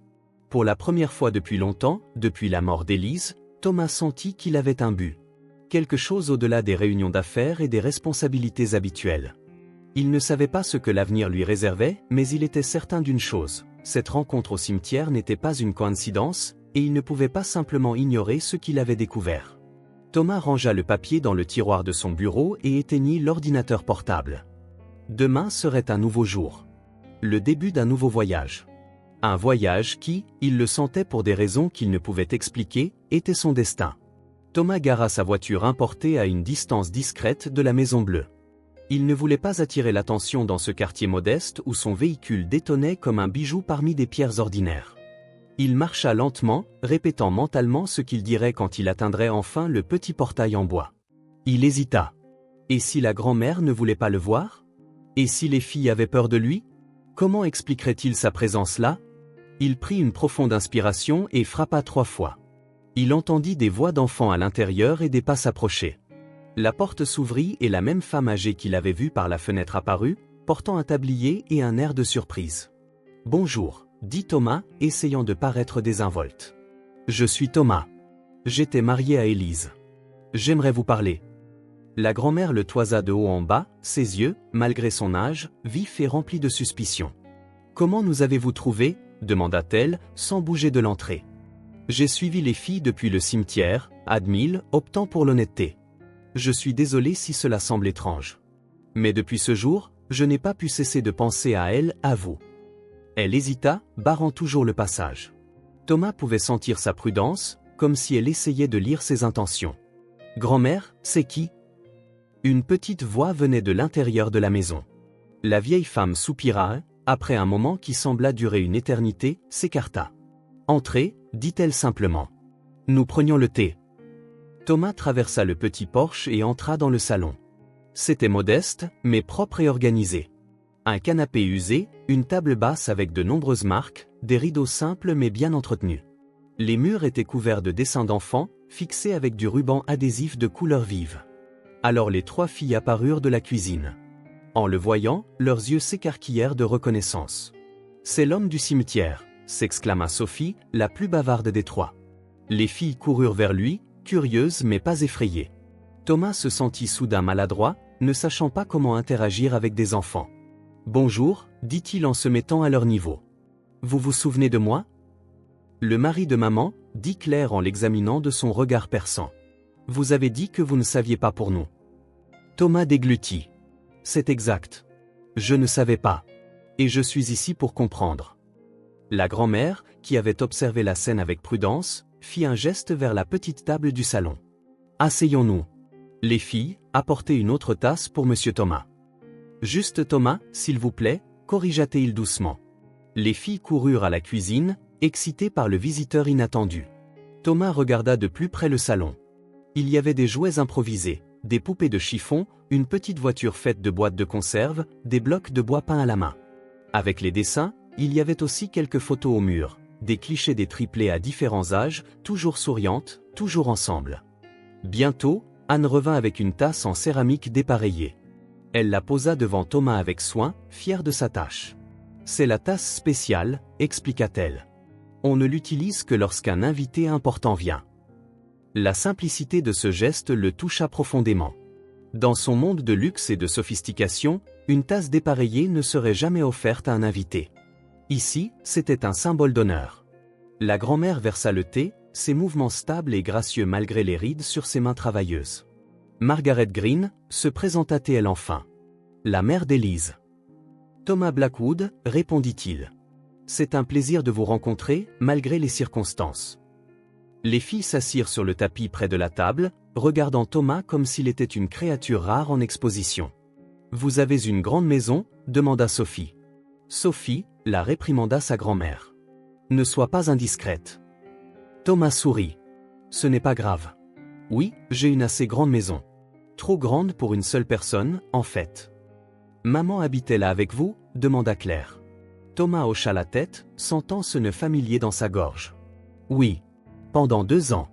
Pour la première fois depuis longtemps, depuis la mort d'Élise, Thomas sentit qu'il avait un but. Quelque chose au-delà des réunions d'affaires et des responsabilités habituelles. Il ne savait pas ce que l'avenir lui réservait, mais il était certain d'une chose. Cette rencontre au cimetière n'était pas une coïncidence, et il ne pouvait pas simplement ignorer ce qu'il avait découvert. Thomas rangea le papier dans le tiroir de son bureau et éteignit l'ordinateur portable. Demain serait un nouveau jour. Le début d'un nouveau voyage. Un voyage qui, il le sentait pour des raisons qu'il ne pouvait expliquer, était son destin. Thomas gara sa voiture importée à une distance discrète de la Maison Bleue. Il ne voulait pas attirer l'attention dans ce quartier modeste où son véhicule détonnait comme un bijou parmi des pierres ordinaires. Il marcha lentement, répétant mentalement ce qu'il dirait quand il atteindrait enfin le petit portail en bois. Il hésita. Et si la grand-mère ne voulait pas le voir? Et si les filles avaient peur de lui? Comment expliquerait-il sa présence là? Il prit une profonde inspiration et frappa 3 fois. Il entendit des voix d'enfants à l'intérieur et des pas s'approcher. La porte s'ouvrit et la même femme âgée qu'il avait vue par la fenêtre apparut, portant un tablier et un air de surprise. « Bonjour », dit Thomas, essayant de paraître désinvolte. « Je suis Thomas. J'étais marié à Élise. J'aimerais vous parler. » La grand-mère le toisa de haut en bas, ses yeux, malgré son âge, vifs et remplis de suspicion. « Comment nous avez-vous trouvés » demanda-t-elle, sans bouger de l'entrée. « J'ai suivi les filles depuis le cimetière, admit-il, optant pour l'honnêteté. Je suis désolé si cela semble étrange. Mais depuis ce jour, je n'ai pas pu cesser de penser à elle, à vous. » Elle hésita, barrant toujours le passage. Thomas pouvait sentir sa prudence, comme si elle essayait de lire ses intentions. « Grand-mère, c'est qui » Une petite voix venait de l'intérieur de la maison. La vieille femme soupira, après un moment qui sembla durer une éternité, s'écarta. « Entrez » dit-elle simplement. « Nous prenions le thé. » Thomas traversa le petit porche et entra dans le salon. C'était modeste, mais propre et organisé. Un canapé usé, une table basse avec de nombreuses marques, des rideaux simples mais bien entretenus. Les murs étaient couverts de dessins d'enfants, fixés avec du ruban adhésif de couleurs vives. Alors les 3 filles apparurent de la cuisine. En le voyant, leurs yeux s'écarquillèrent de reconnaissance. « C'est l'homme du cimetière » s'exclama Sophie, la plus bavarde des 3. Les filles coururent vers lui, curieuses mais pas effrayées. Thomas se sentit soudain maladroit, ne sachant pas comment interagir avec des enfants. « Bonjour » dit-il en se mettant à leur niveau. « Vous vous souvenez de moi » Le mari de maman, dit Claire en l'examinant de son regard perçant. « Vous avez dit que vous ne saviez pas pour nous. » Thomas déglutit. « C'est exact. Je ne savais pas. Et je suis ici pour comprendre. » La grand-mère, qui avait observé la scène avec prudence, fit un geste vers la petite table du salon. « Asseyons-nous. » Les filles, apportez une autre tasse pour Monsieur Thomas. « Juste Thomas, s'il vous plaît » corrigea-t-il doucement. Les filles coururent à la cuisine, excitées par le visiteur inattendu. Thomas regarda de plus près le salon. Il y avait des jouets improvisés, des poupées de chiffon, une petite voiture faite de boîtes de conserve, des blocs de bois peints à la main. Avec les dessins, il y avait aussi quelques photos au mur, des clichés des triplés à différents âges, toujours souriantes, toujours ensemble. Bientôt, Anne revint avec une tasse en céramique dépareillée. Elle la posa devant Thomas avec soin, fière de sa tâche. « C'est la tasse spéciale », expliqua-t-elle. « On ne l'utilise que lorsqu'un invité important vient. » La simplicité de ce geste le toucha profondément. Dans son monde de luxe et de sophistication, une tasse dépareillée ne serait jamais offerte à un invité. Ici, c'était un symbole d'honneur. La grand-mère versa le thé, ses mouvements stables et gracieux malgré les rides sur ses mains travailleuses. Margaret Greene se présenta-t-elle enfin. La mère d'Élise. Thomas Blackwood, répondit-il. C'est un plaisir de vous rencontrer, malgré les circonstances. Les filles s'assirent sur le tapis près de la table, regardant Thomas comme s'il était une créature rare en exposition. « Vous avez une grande maison ?» demanda Sophie. Sophie la réprimanda sa grand-mère. « Ne sois pas indiscrète. » Thomas sourit. « Ce n'est pas grave. Oui, j'ai une assez grande maison. Trop grande pour une seule personne, en fait. »« Maman habitait là avec vous ?» demanda Claire. Thomas hocha la tête, sentant ce nœud familier dans sa gorge. « Oui. Pendant 2 ans. »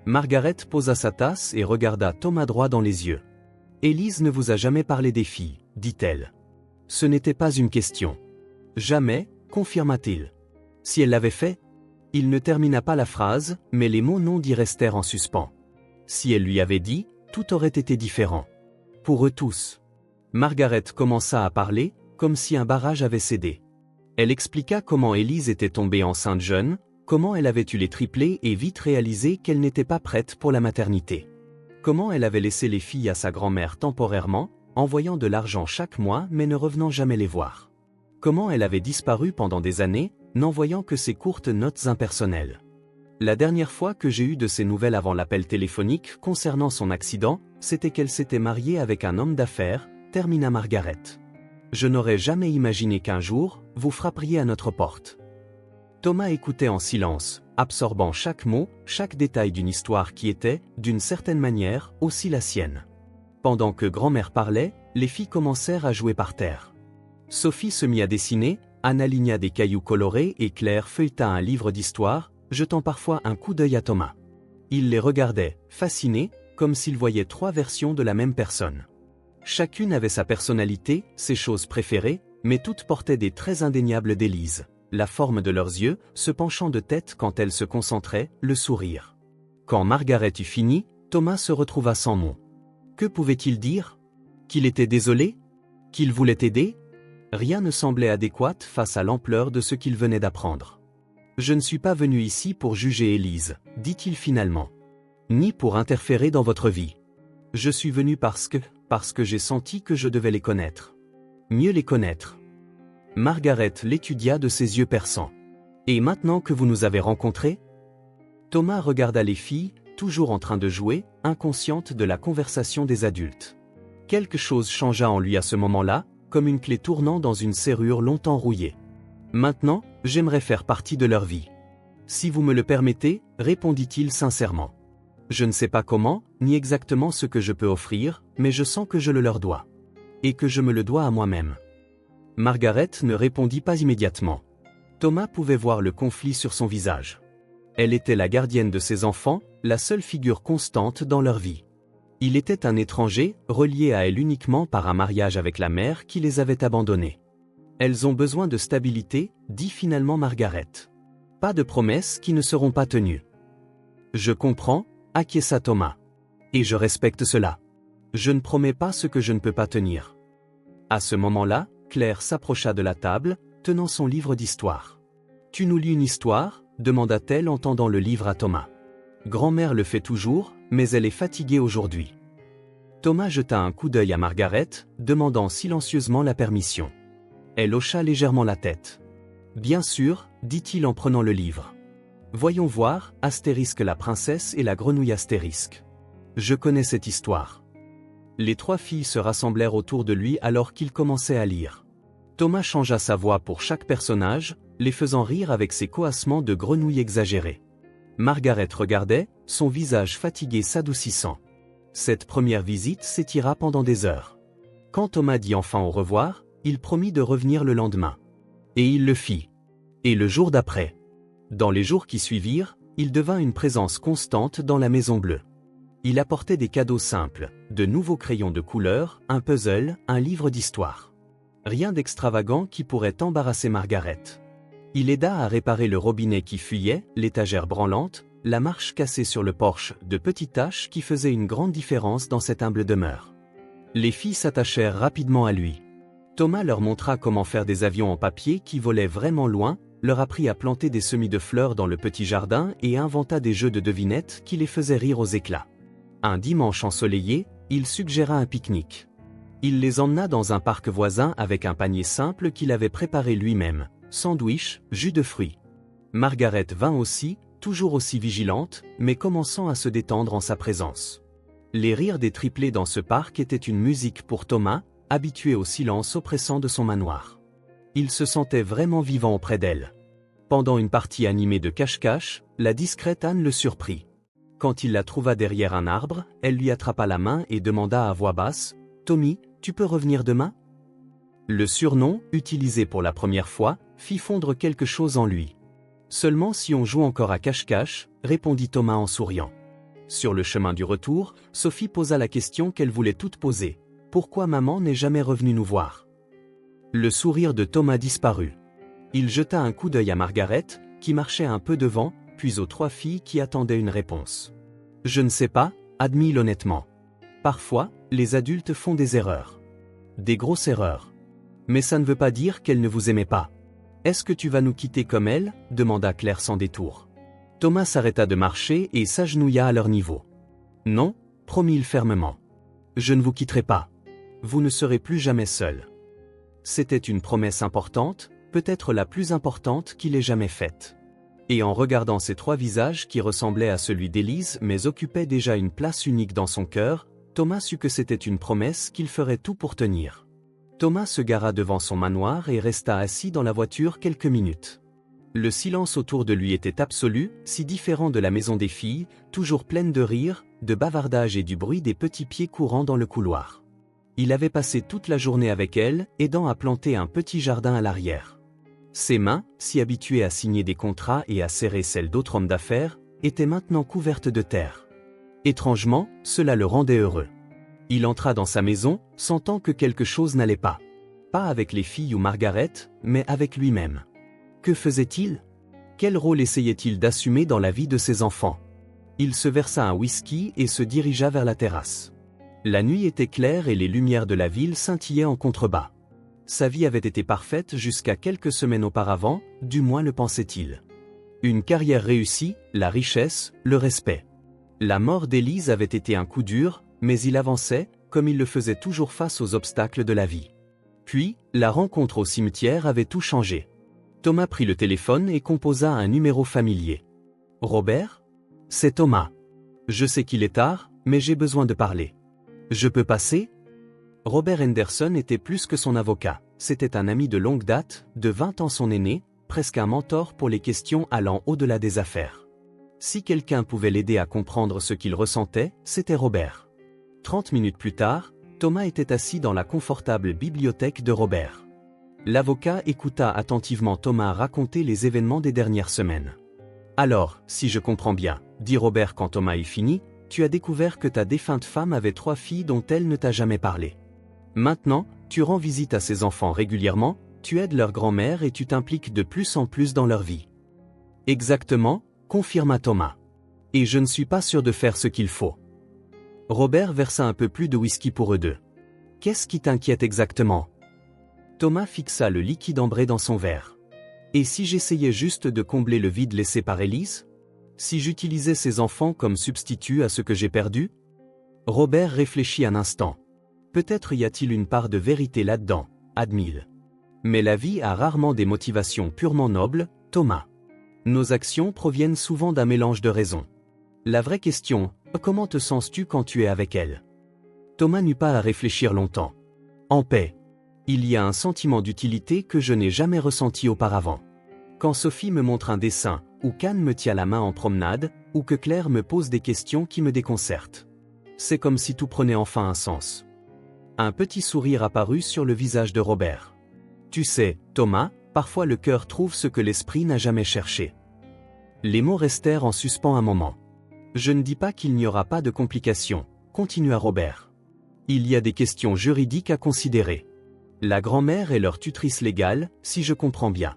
Margaret posa sa tasse et regarda Thomas droit dans les yeux. « Élise ne vous a jamais parlé des filles, dit-elle. »« Ce n'était pas une question. »« Jamais, confirma-t-il. »« Si elle l'avait fait ?» Il ne termina pas la phrase, mais les mots non dits restèrent en suspens. Si elle lui avait dit, tout aurait été différent. Pour eux tous. Margaret commença à parler, comme si un barrage avait cédé. Elle expliqua comment Élise était tombée enceinte jeune, comment elle avait eu les triplés et vite réalisé qu'elle n'était pas prête pour la maternité. Comment elle avait laissé les filles à sa grand-mère temporairement, envoyant de l'argent chaque mois mais ne revenant jamais les voir. Comment elle avait disparu pendant des années, n'envoyant que ses courtes notes impersonnelles. La dernière fois que j'ai eu de ses nouvelles avant l'appel téléphonique concernant son accident, c'était qu'elle s'était mariée avec un homme d'affaires, termina Margaret. Je n'aurais jamais imaginé qu'un jour, vous frapperiez à notre porte. Thomas écoutait en silence, absorbant chaque mot, chaque détail d'une histoire qui était, d'une certaine manière, aussi la sienne. Pendant que grand-mère parlait, les filles commencèrent à jouer par terre. Sophie se mit à dessiner, Anne aligna des cailloux colorés et Claire feuilleta un livre d'histoire, jetant parfois un coup d'œil à Thomas. Il les regardait, fasciné, comme s'il voyait 3 versions de la même personne. Chacune avait sa personnalité, ses choses préférées, mais toutes portaient des traits indéniables d'Élise. La forme de leurs yeux, se penchant de tête quand elle se concentrait, le sourire. Quand Margaret eut fini, Thomas se retrouva sans mots. Que pouvait-il dire? Qu'il était désolé? Qu'il voulait aider? Rien ne semblait adéquat face à l'ampleur de ce qu'il venait d'apprendre. « Je ne suis pas venu ici pour juger Élise, dit-il finalement. Ni pour interférer dans votre vie. Je suis venu parce que j'ai senti que je devais les connaître. Mieux les connaître. » Margaret l'étudia de ses yeux perçants. « Et maintenant que vous nous avez rencontrés ?» Thomas regarda les filles, toujours en train de jouer, inconscientes de la conversation des adultes. Quelque chose changea en lui à ce moment-là, comme une clé tournant dans une serrure longtemps rouillée. « Maintenant, j'aimerais faire partie de leur vie. Si vous me le permettez, répondit-il sincèrement. Je ne sais pas comment, ni exactement ce que je peux offrir, mais je sens que je le leur dois. Et que je me le dois à moi-même. » Margaret ne répondit pas immédiatement. Thomas pouvait voir le conflit sur son visage. Elle était la gardienne de ses enfants, la seule figure constante dans leur vie. Il était un étranger, relié à elle uniquement par un mariage avec la mère qui les avait abandonnés. Elles ont besoin de stabilité, dit finalement Margaret. Pas de promesses qui ne seront pas tenues. Je comprends, acquiesça Thomas. Et je respecte cela. Je ne promets pas ce que je ne peux pas tenir. À ce moment-là, Claire s'approcha de la table, tenant son livre d'histoire. « Tu nous lis une histoire ?» demanda-t-elle en tendant le livre à Thomas. « Grand-mère le fait toujours, mais elle est fatiguée aujourd'hui. » Thomas jeta un coup d'œil à Margaret, demandant silencieusement la permission. Elle hocha légèrement la tête. « Bien sûr, dit-il en prenant le livre. Voyons voir, astérisque la princesse et la grenouille astérisque. Je connais cette histoire. » Les 3 filles se rassemblèrent autour de lui alors qu'il commençait à lire. Thomas changea sa voix pour chaque personnage, les faisant rire avec ses coassements de grenouilles exagérés. Margaret regardait, son visage fatigué s'adoucissant. Cette première visite s'étira pendant des heures. Quand Thomas dit enfin au revoir, il promit de revenir le lendemain. Et il le fit. Et le jour d'après. Dans les jours qui suivirent, il devint une présence constante dans la Maison Bleue. Il apportait des cadeaux simples, de nouveaux crayons de couleur, un puzzle, un livre d'histoire. Rien d'extravagant qui pourrait embarrasser Margaret. Il aida à réparer le robinet qui fuyait, l'étagère branlante, la marche cassée sur le porche, de petites tâches qui faisaient une grande différence dans cette humble demeure. Les filles s'attachèrent rapidement à lui. Thomas leur montra comment faire des avions en papier qui volaient vraiment loin, leur apprit à planter des semis de fleurs dans le petit jardin et inventa des jeux de devinettes qui les faisaient rire aux éclats. Un dimanche ensoleillé, il suggéra un pique-nique. Il les emmena dans un parc voisin avec un panier simple qu'il avait préparé lui-même, sandwich, jus de fruits. Margaret vint aussi, toujours aussi vigilante, mais commençant à se détendre en sa présence. Les rires des triplés dans ce parc étaient une musique pour Thomas, habitué au silence oppressant de son manoir. Il se sentait vraiment vivant auprès d'elle. Pendant une partie animée de cache-cache, la discrète Anne le surprit. Quand il la trouva derrière un arbre, elle lui attrapa la main et demanda à voix basse « Tommy, tu peux revenir demain ?» Le surnom, utilisé pour la première fois, fit fondre quelque chose en lui. « Seulement si on joue encore à cache-cache », répondit Thomas en souriant. Sur le chemin du retour, Sophie posa la question qu'elle voulait toute poser. « Pourquoi maman n'est jamais revenue nous voir ?» Le sourire de Thomas disparut. Il jeta un coup d'œil à Margaret, qui marchait un peu devant, puis aux 3 filles qui attendaient une réponse. « Je ne sais pas », admit-il honnêtement. « Parfois, les adultes font des erreurs. Des grosses erreurs. Mais ça ne veut pas dire qu'elle ne vous aimait pas. Est-ce que tu vas nous quitter comme elle ?» demanda Claire sans détour. Thomas s'arrêta de marcher et s'agenouilla à leur niveau. « Non », promit-il fermement. « Je ne vous quitterai pas. Vous ne serez plus jamais seuls. » C'était une promesse importante, peut-être la plus importante qu'il ait jamais faite. Et en regardant ces 3 visages qui ressemblaient à celui d'Élise mais occupaient déjà une place unique dans son cœur, Thomas sut que c'était une promesse qu'il ferait tout pour tenir. Thomas se gara devant son manoir et resta assis dans la voiture quelques minutes. Le silence autour de lui était absolu, si différent de la maison des filles, toujours pleine de rires, de bavardages et du bruit des petits pieds courant dans le couloir. Il avait passé toute la journée avec elle, aidant à planter un petit jardin à l'arrière. Ses mains, si habituées à signer des contrats et à serrer celles d'autres hommes d'affaires, étaient maintenant couvertes de terre. Étrangement, cela le rendait heureux. Il entra dans sa maison, sentant que quelque chose n'allait pas. Pas avec les filles ou Margaret, mais avec lui-même. Que faisait-il? Quel rôle essayait-il d'assumer dans la vie de ses enfants? Il se versa un whisky et se dirigea vers la terrasse. La nuit était claire et les lumières de la ville scintillaient en contrebas. Sa vie avait été parfaite jusqu'à quelques semaines auparavant, du moins le pensait-il. Une carrière réussie, la richesse, le respect. La mort d'Élise avait été un coup dur, mais il avançait, comme il le faisait toujours face aux obstacles de la vie. Puis, la rencontre au cimetière avait tout changé. Thomas prit le téléphone et composa un numéro familier. « Robert ? C'est Thomas. Je sais qu'il est tard, mais j'ai besoin de parler. Je peux passer ?» Robert Henderson était plus que son avocat, c'était un ami de longue date, de 20 ans son aîné, presque un mentor pour les questions allant au-delà des affaires. Si quelqu'un pouvait l'aider à comprendre ce qu'il ressentait, c'était Robert. 30 minutes plus tard, Thomas était assis dans la confortable bibliothèque de Robert. L'avocat écouta attentivement Thomas raconter les événements des dernières semaines. « Alors, si je comprends bien, » dit Robert quand Thomas eut fini, « tu as découvert que ta défunte femme avait 3 filles dont elle ne t'a jamais parlé. Maintenant, tu rends visite à ses enfants régulièrement, tu aides leur grand-mère et tu t'impliques de plus en plus dans leur vie. » « Exactement, » confirma Thomas. « Et je ne suis pas sûr de faire ce qu'il faut. » Robert versa un peu plus de whisky pour eux deux. « Qu'est-ce qui t'inquiète exactement ?» Thomas fixa le liquide ambré dans son verre. « Et si j'essayais juste de combler le vide laissé par Élise? Si j'utilisais ses enfants comme substitut à ce que j'ai perdu ?» Robert réfléchit un instant. « Peut-être y a-t-il une part de vérité là-dedans, » admit-il. « Mais la vie a rarement des motivations purement nobles, Thomas. Nos actions proviennent souvent d'un mélange de raisons. La vraie question, comment te sens-tu quand tu es avec elle ?» Thomas n'eut pas à réfléchir longtemps. « En paix. Il y a un sentiment d'utilité que je n'ai jamais ressenti auparavant. Quand Sophie me montre un dessin, ou qu'Anne me tient la main en promenade, ou que Claire me pose des questions qui me déconcertent. C'est comme si tout prenait enfin un sens. Un petit sourire apparut sur le visage de Robert. Tu sais, Thomas, parfois le cœur trouve ce que l'esprit n'a jamais cherché. Les mots restèrent en suspens un moment. Je ne dis pas qu'il n'y aura pas de complications, continua Robert. Il y a des questions juridiques à considérer. La grand-mère est leur tutrice légale, si je comprends bien.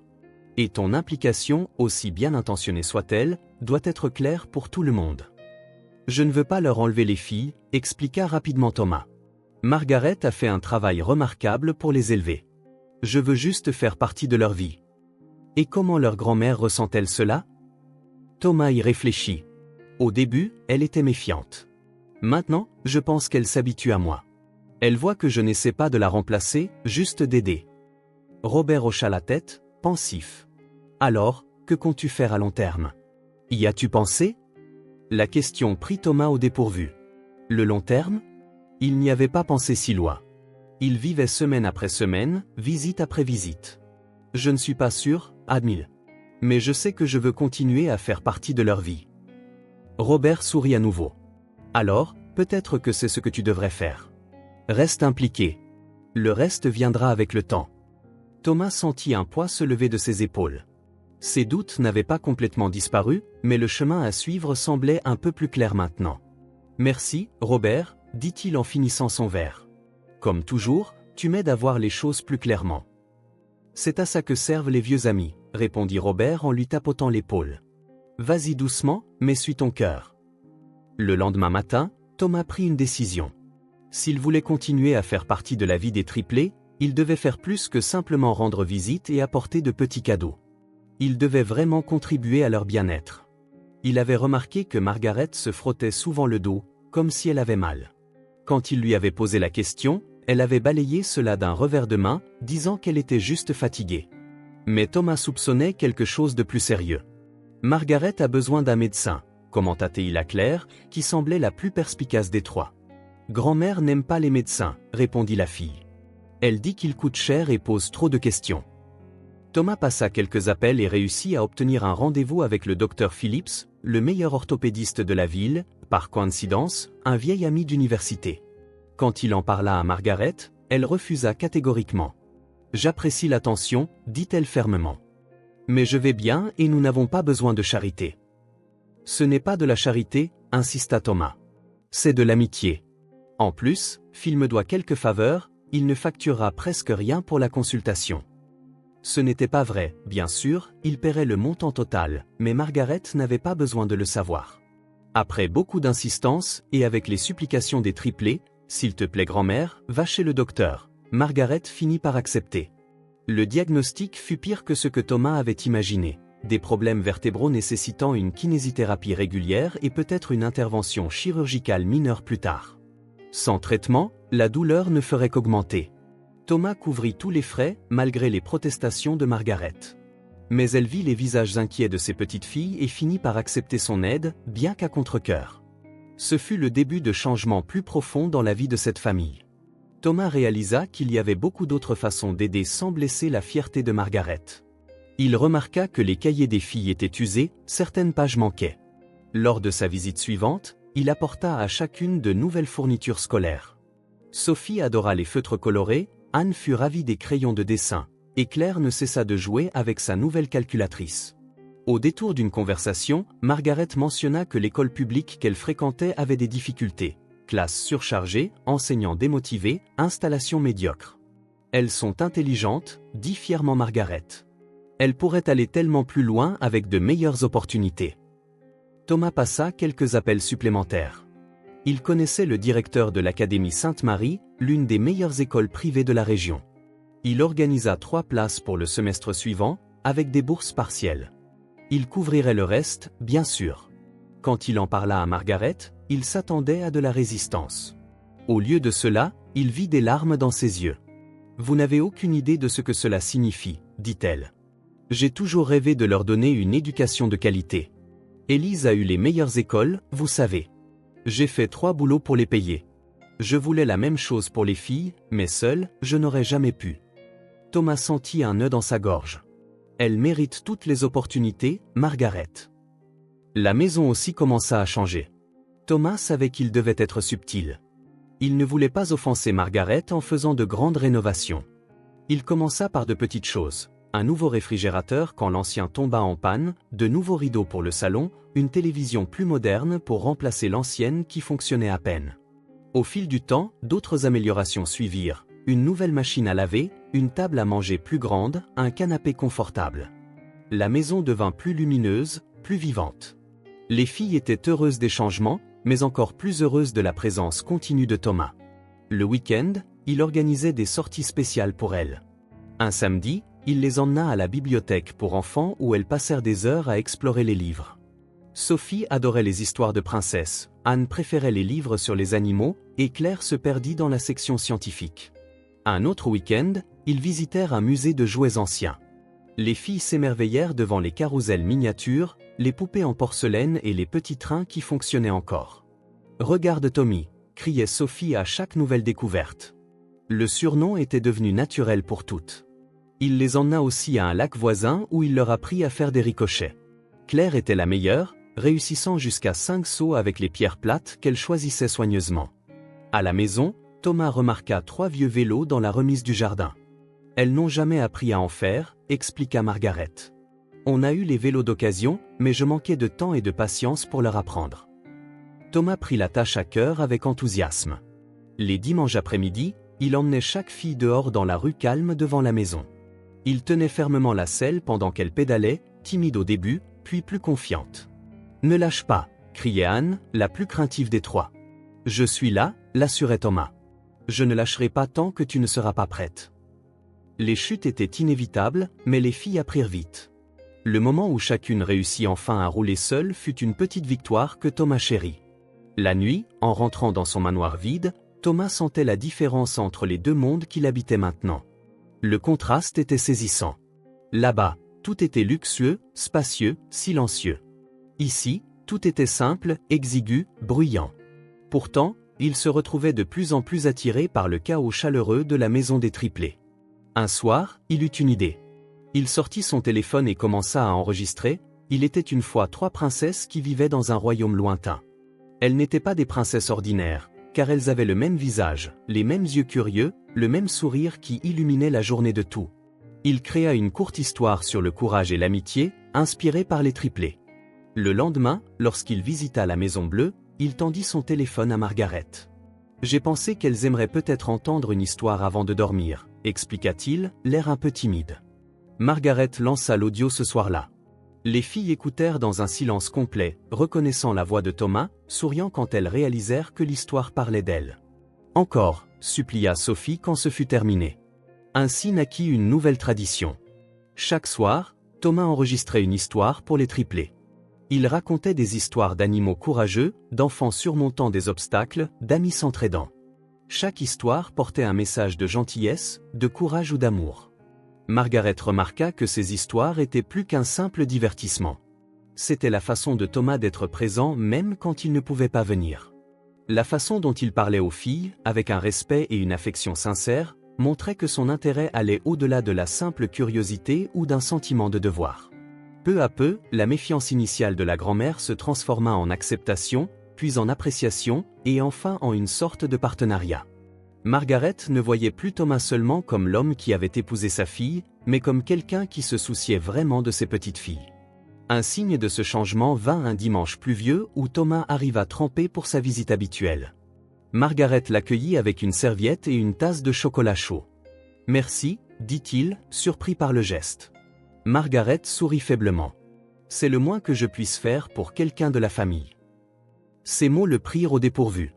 Et ton implication, aussi bien intentionnée soit-elle, doit être claire pour tout le monde. Je ne veux pas leur enlever les filles, expliqua rapidement Thomas. Margaret a fait un travail remarquable pour les élever. Je veux juste faire partie de leur vie. Et comment leur grand-mère ressent-elle cela? Thomas y réfléchit. Au début, elle était méfiante. Maintenant, je pense qu'elle s'habitue à moi. Elle voit que je n'essaie pas de la remplacer, juste d'aider. Robert hocha la tête, pensif. Alors, que comptes-tu faire à long terme? Y as-tu pensé? La question prit Thomas au dépourvu. Le long terme? Il n'y avait pas pensé si loin. Il vivait semaine après semaine, visite après visite. Je ne suis pas sûr, admit. Mais je sais que je veux continuer à faire partie de leur vie. Robert sourit à nouveau. Alors, peut-être que c'est ce que tu devrais faire. Reste impliqué. Le reste viendra avec le temps. Thomas sentit un poids se lever de ses épaules. Ses doutes n'avaient pas complètement disparu, mais le chemin à suivre semblait un peu plus clair maintenant. Merci, Robert, dit-il en finissant son verre. Comme toujours, tu m'aides à voir les choses plus clairement. C'est à ça que servent les vieux amis, répondit Robert en lui tapotant l'épaule. Vas-y doucement, mais suis ton cœur. Le lendemain matin, Thomas prit une décision. S'il voulait continuer à faire partie de la vie des triplés, il devait faire plus que simplement rendre visite et apporter de petits cadeaux. Il devait vraiment contribuer à leur bien-être. Il avait remarqué que Margaret se frottait souvent le dos, comme si elle avait mal. Quand il lui avait posé la question, elle avait balayé cela d'un revers de main, disant qu'elle était juste fatiguée. Mais Thomas soupçonnait quelque chose de plus sérieux. Margaret a besoin d'un médecin, commenta-t-il à Claire, qui semblait la plus perspicace des trois. Grand-mère n'aime pas les médecins, répondit la fille. Elle dit qu'ils coûtent cher et posent trop de questions. Thomas passa quelques appels et réussit à obtenir un rendez-vous avec le docteur Phillips, le meilleur orthopédiste de la ville, par coïncidence, un vieil ami d'université. Quand il en parla à Margaret, elle refusa catégoriquement. « J'apprécie l'attention, dit-elle fermement. Mais je vais bien et nous n'avons pas besoin de charité. » Ce n'est pas de la charité, insista Thomas. C'est de l'amitié. En plus, Phil me doit quelques faveurs, il ne facturera presque rien pour la consultation. Ce n'était pas vrai, bien sûr, il paierait le montant total, mais Margaret n'avait pas besoin de le savoir. Après beaucoup d'insistance, et avec les supplications des triplés, « S'il te plaît grand-mère, va chez le docteur », Margaret finit par accepter. Le diagnostic fut pire que ce que Thomas avait imaginé. Des problèmes vertébraux nécessitant une kinésithérapie régulière et peut-être une intervention chirurgicale mineure plus tard. Sans traitement, la douleur ne ferait qu'augmenter. Thomas couvrit tous les frais, malgré les protestations de Margaret. Mais elle vit les visages inquiets de ses petites filles et finit par accepter son aide, bien qu'à contre-cœur. Ce fut le début de changements plus profonds dans la vie de cette famille. Thomas réalisa qu'il y avait beaucoup d'autres façons d'aider sans blesser la fierté de Margaret. Il remarqua que les cahiers des filles étaient usés, certaines pages manquaient. Lors de sa visite suivante, il apporta à chacune de nouvelles fournitures scolaires. Sophie adora les feutres colorés, Anne fut ravie des crayons de dessin, et Claire ne cessa de jouer avec sa nouvelle calculatrice. Au détour d'une conversation, Margaret mentionna que l'école publique qu'elle fréquentait avait des difficultés. Classe surchargée, enseignants démotivés, installation médiocre. Elles sont intelligentes, dit fièrement Margaret. Elles pourraient aller tellement plus loin avec de meilleures opportunités. Thomas passa quelques appels supplémentaires. Il connaissait le directeur de l'Académie Sainte-Marie, l'une des meilleures écoles privées de la région. Il organisa 3 places pour le semestre suivant, avec des bourses partielles. Il couvrirait le reste, bien sûr. Quand il en parla à Margaret, il s'attendait à de la résistance. Au lieu de cela, il vit des larmes dans ses yeux. « Vous n'avez aucune idée de ce que cela signifie, dit-elle. J'ai toujours rêvé de leur donner une éducation de qualité. Élise a eu les meilleures écoles, vous savez. J'ai fait 3 boulots pour les payer. Je voulais la même chose pour les filles, mais seul, je n'aurais jamais pu. » Thomas sentit un nœud dans sa gorge. Elle mérite toutes les opportunités, Margaret. La maison aussi commença à changer. Thomas savait qu'il devait être subtil. Il ne voulait pas offenser Margaret en faisant de grandes rénovations. Il commença par de petites choses. Un nouveau réfrigérateur quand l'ancien tomba en panne, de nouveaux rideaux pour le salon, une télévision plus moderne pour remplacer l'ancienne qui fonctionnait à peine. Au fil du temps, d'autres améliorations suivirent. Une nouvelle machine à laver, une table à manger plus grande, un canapé confortable. La maison devint plus lumineuse, plus vivante. Les filles étaient heureuses des changements, mais encore plus heureuses de la présence continue de Thomas. Le week-end, il organisait des sorties spéciales pour elles. Un samedi, il les emmena à la bibliothèque pour enfants où elles passèrent des heures à explorer les livres. Sophie adorait les histoires de princesses, Anne préférait les livres sur les animaux, et Claire se perdit dans la section scientifique. Un autre week-end, ils visitèrent un musée de jouets anciens. Les filles s'émerveillèrent devant les carrousels miniatures, les poupées en porcelaine et les petits trains qui fonctionnaient encore. « Regarde Tommy !» criait Sophie à chaque nouvelle découverte. Le surnom était devenu naturel pour toutes. Il les emmena aussi à un lac voisin où il leur apprit à faire des ricochets. Claire était la meilleure, réussissant jusqu'à 5 sauts avec les pierres plates qu'elle choisissait soigneusement. À la maison, Thomas remarqua 3 vieux vélos dans la remise du jardin. « Elles n'ont jamais appris à en faire », expliqua Margaret. « On a eu les vélos d'occasion, mais je manquais de temps et de patience pour leur apprendre. » Thomas prit la tâche à cœur avec enthousiasme. Les dimanches après-midi, il emmenait chaque fille dehors dans la rue calme devant la maison. Il tenait fermement la selle pendant qu'elle pédalait, timide au début, puis plus confiante. « Ne lâche pas !» criait Anne, la plus craintive des 3. « Je suis là !» l'assurait Thomas. « Je ne lâcherai pas tant que tu ne seras pas prête. » Les chutes étaient inévitables, mais les filles apprirent vite. Le moment où chacune réussit enfin à rouler seule fut une petite victoire que Thomas chérit. La nuit, en rentrant dans son manoir vide, Thomas sentait la différence entre les 2 mondes qu'il habitait maintenant. Le contraste était saisissant. Là-bas, tout était luxueux, spacieux, silencieux. Ici, tout était simple, exigu, bruyant. Pourtant, il se retrouvait de plus en plus attiré par le chaos chaleureux de la maison des triplés. Un soir, il eut une idée. Il sortit son téléphone et commença à enregistrer. Il était une fois 3 princesses qui vivaient dans un royaume lointain. Elles n'étaient pas des princesses ordinaires, car elles avaient le même visage, les mêmes yeux curieux, le même sourire qui illuminait la journée de tout. Il créa une courte histoire sur le courage et l'amitié, inspirée par les triplés. Le lendemain, lorsqu'il visita la Maison Bleue, il tendit son téléphone à Margaret. « J'ai pensé qu'elles aimeraient peut-être entendre une histoire avant de dormir », expliqua-t-il, l'air un peu timide. Margaret lança l'audio ce soir-là. Les filles écoutèrent dans un silence complet, reconnaissant la voix de Thomas, souriant quand elles réalisèrent que l'histoire parlait d'elles. « Encore », supplia Sophie quand ce fut terminé. Ainsi naquit une nouvelle tradition. Chaque soir, Thomas enregistrait une histoire pour les triplés. Il racontait des histoires d'animaux courageux, d'enfants surmontant des obstacles, d'amis s'entraidant. Chaque histoire portait un message de gentillesse, de courage ou d'amour. Margaret remarqua que ces histoires étaient plus qu'un simple divertissement. C'était la façon de Thomas d'être présent même quand il ne pouvait pas venir. La façon dont il parlait aux filles, avec un respect et une affection sincère, montrait que son intérêt allait au-delà de la simple curiosité ou d'un sentiment de devoir. Peu à peu, la méfiance initiale de la grand-mère se transforma en acceptation, puis en appréciation, et enfin en une sorte de partenariat. Margaret ne voyait plus Thomas seulement comme l'homme qui avait épousé sa fille, mais comme quelqu'un qui se souciait vraiment de ses petites filles. Un signe de ce changement vint un dimanche pluvieux où Thomas arriva trempé pour sa visite habituelle. Margaret l'accueillit avec une serviette et une tasse de chocolat chaud. « Merci », dit-il, surpris par le geste. Margaret sourit faiblement. « C'est le moins que je puisse faire pour quelqu'un de la famille. » Ces mots le prirent au dépourvu.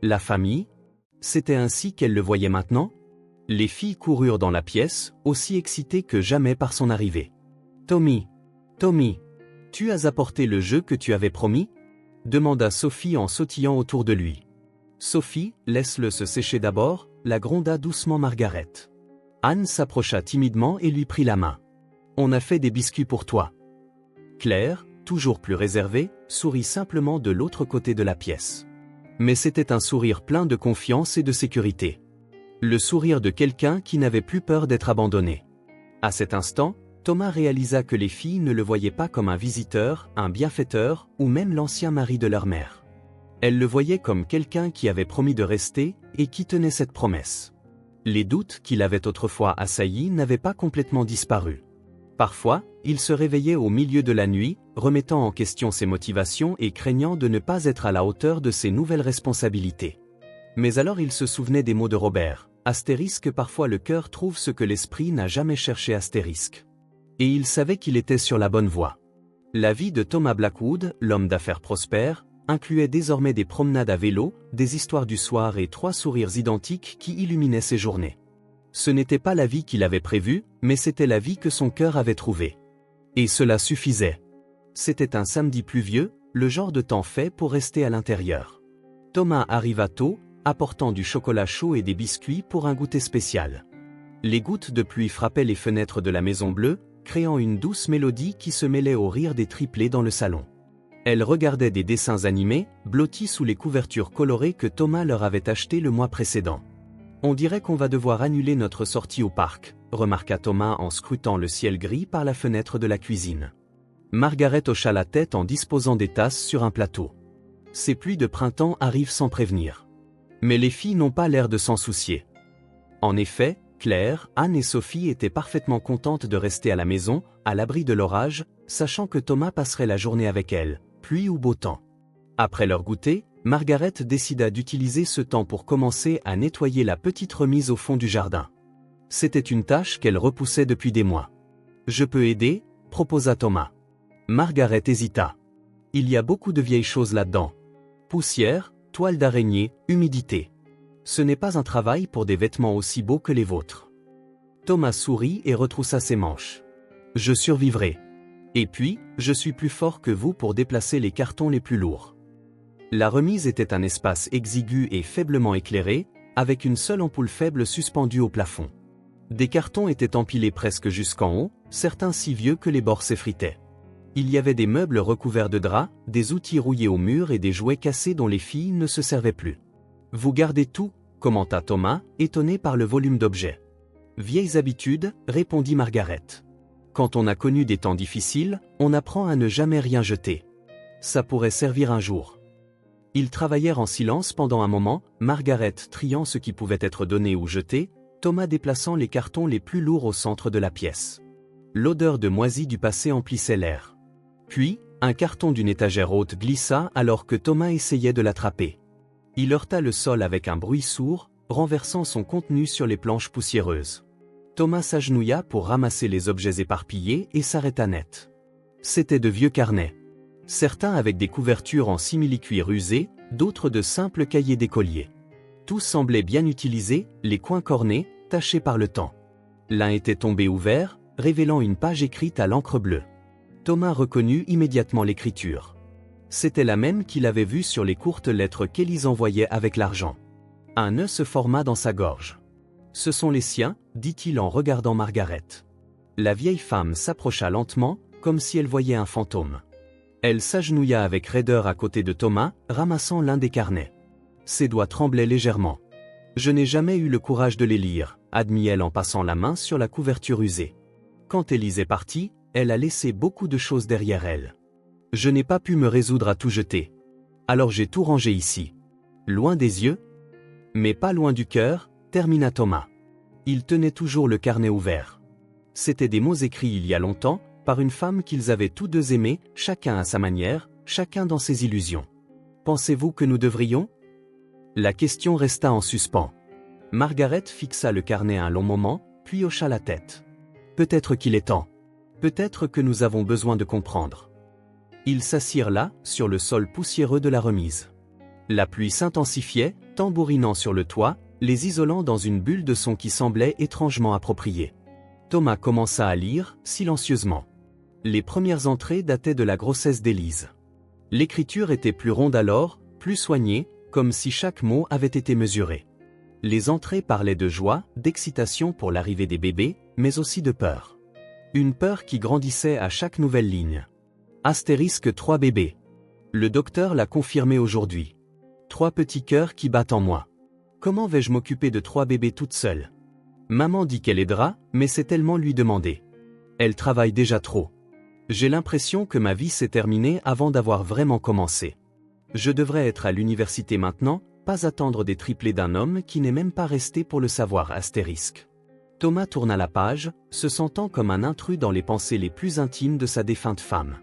La famille ? C'était ainsi qu'elle le voyait maintenant ? Les filles coururent dans la pièce, aussi excitées que jamais par son arrivée. « Tommy, Tommy, tu as apporté le jeu que tu avais promis ?» demanda Sophie en sautillant autour de lui. « Sophie, laisse-le se sécher d'abord », la gronda doucement Margaret. Anne s'approcha timidement et lui prit la main. « On a fait des biscuits pour toi. » Claire, toujours plus réservée, sourit simplement de l'autre côté de la pièce. Mais c'était un sourire plein de confiance et de sécurité. Le sourire de quelqu'un qui n'avait plus peur d'être abandonné. À cet instant, Thomas réalisa que les filles ne le voyaient pas comme un visiteur, un bienfaiteur, ou même l'ancien mari de leur mère. Elles le voyaient comme quelqu'un qui avait promis de rester, et qui tenait cette promesse. Les doutes qu'il avait autrefois assaillis n'avaient pas complètement disparu. Parfois, il se réveillait au milieu de la nuit, remettant en question ses motivations et craignant de ne pas être à la hauteur de ses nouvelles responsabilités. Mais alors il se souvenait des mots de Robert, astérisque parfois le cœur trouve ce que l'esprit n'a jamais cherché astérisque. Et il savait qu'il était sur la bonne voie. La vie de Thomas Blackwood, l'homme d'affaires prospère, incluait désormais des promenades à vélo, des histoires du soir et 3 sourires identiques qui illuminaient ses journées. Ce n'était pas la vie qu'il avait prévue, mais c'était la vie que son cœur avait trouvée. Et cela suffisait. C'était un samedi pluvieux, le genre de temps fait pour rester à l'intérieur. Thomas arriva tôt, apportant du chocolat chaud et des biscuits pour un goûter spécial. Les gouttes de pluie frappaient les fenêtres de la Maison Bleue, créant une douce mélodie qui se mêlait au rire des triplés dans le salon. Elles regardaient des dessins animés, blottis sous les couvertures colorées que Thomas leur avait achetées le mois précédent. « On dirait qu'on va devoir annuler notre sortie au parc », remarqua Thomas en scrutant le ciel gris par la fenêtre de la cuisine. Margaret hocha la tête en disposant des tasses sur un plateau. Ces pluies de printemps arrivent sans prévenir. Mais les filles n'ont pas l'air de s'en soucier. En effet, Claire, Anne et Sophie étaient parfaitement contentes de rester à la maison, à l'abri de l'orage, sachant que Thomas passerait la journée avec elles, pluie ou beau temps. Après leur goûter, Margaret décida d'utiliser ce temps pour commencer à nettoyer la petite remise au fond du jardin. C'était une tâche qu'elle repoussait depuis des mois. « Je peux aider ?» proposa Thomas. Margaret hésita. Il y a beaucoup de vieilles choses là-dedans. Poussière, toile d'araignée, humidité. Ce n'est pas un travail pour des vêtements aussi beaux que les vôtres. Thomas sourit et retroussa ses manches. Je survivrai. Et puis, je suis plus fort que vous pour déplacer les cartons les plus lourds. La remise était un espace exigu et faiblement éclairé, avec une seule ampoule faible suspendue au plafond. Des cartons étaient empilés presque jusqu'en haut, certains si vieux que les bords s'effritaient. Il y avait des meubles recouverts de draps, des outils rouillés au mur et des jouets cassés dont les filles ne se servaient plus. « Vous gardez tout ?» commenta Thomas, étonné par le volume d'objets. « Vieilles habitudes » répondit Margaret. « Quand on a connu des temps difficiles, on apprend à ne jamais rien jeter. Ça pourrait servir un jour. » Ils travaillèrent en silence pendant un moment, Margaret triant ce qui pouvait être donné ou jeté, Thomas déplaçant les cartons les plus lourds au centre de la pièce. L'odeur de moisi du passé emplissait l'air. Puis, un carton d'une étagère haute glissa alors que Thomas essayait de l'attraper. Il heurta le sol avec un bruit sourd, renversant son contenu sur les planches poussiéreuses. Thomas s'agenouilla pour ramasser les objets éparpillés et s'arrêta net. C'étaient de vieux carnets. Certains avec des couvertures en simili-cuir usé, d'autres de simples cahiers d'écoliers. Tous semblaient bien utilisés, les coins cornés, tachés par le temps. L'un était tombé ouvert, révélant une page écrite à l'encre bleue. Thomas reconnut immédiatement l'écriture. C'était la même qu'il avait vue sur les courtes lettres qu'Élise envoyait avec l'argent. Un nœud se forma dans sa gorge. « Ce sont les siens », dit-il en regardant Margaret. La vieille femme s'approcha lentement, comme si elle voyait un fantôme. Elle s'agenouilla avec raideur à côté de Thomas, ramassant l'un des carnets. Ses doigts tremblaient légèrement. « Je n'ai jamais eu le courage de les lire », admit-elle en passant la main sur la couverture usée. Quand Élise est partie, elle a laissé beaucoup de choses derrière elle. Je n'ai pas pu me résoudre à tout jeter. Alors j'ai tout rangé ici. Loin des yeux, mais pas loin du cœur, termina Thomas. Il tenait toujours le carnet ouvert. C'étaient des mots écrits il y a longtemps, par une femme qu'ils avaient tous deux aimée, chacun à sa manière, chacun dans ses illusions. Pensez-vous que nous devrions ? La question resta en suspens. Margaret fixa le carnet un long moment, puis hocha la tête. Peut-être qu'il est temps. Peut-être que nous avons besoin de comprendre. Ils s'assirent là, sur le sol poussiéreux de la remise. La pluie s'intensifiait, tambourinant sur le toit, les isolant dans une bulle de son qui semblait étrangement appropriée. Thomas commença à lire, silencieusement. Les premières entrées dataient de la grossesse d'Élise. L'écriture était plus ronde alors, plus soignée, comme si chaque mot avait été mesuré. Les entrées parlaient de joie, d'excitation pour l'arrivée des bébés, mais aussi de peur. Une peur qui grandissait à chaque nouvelle ligne. Astérisque 3 bébés. Le docteur l'a confirmé aujourd'hui. 3 petits cœurs qui battent en moi. Comment vais-je m'occuper de 3 bébés toute seule ? Maman dit qu'elle aidera, mais c'est tellement lui demander. Elle travaille déjà trop. J'ai l'impression que ma vie s'est terminée avant d'avoir vraiment commencé. Je devrais être à l'université maintenant, pas attendre des triplés d'un homme qui n'est même pas resté pour le savoir. Thomas tourna la page, se sentant comme un intrus dans les pensées les plus intimes de sa défunte femme.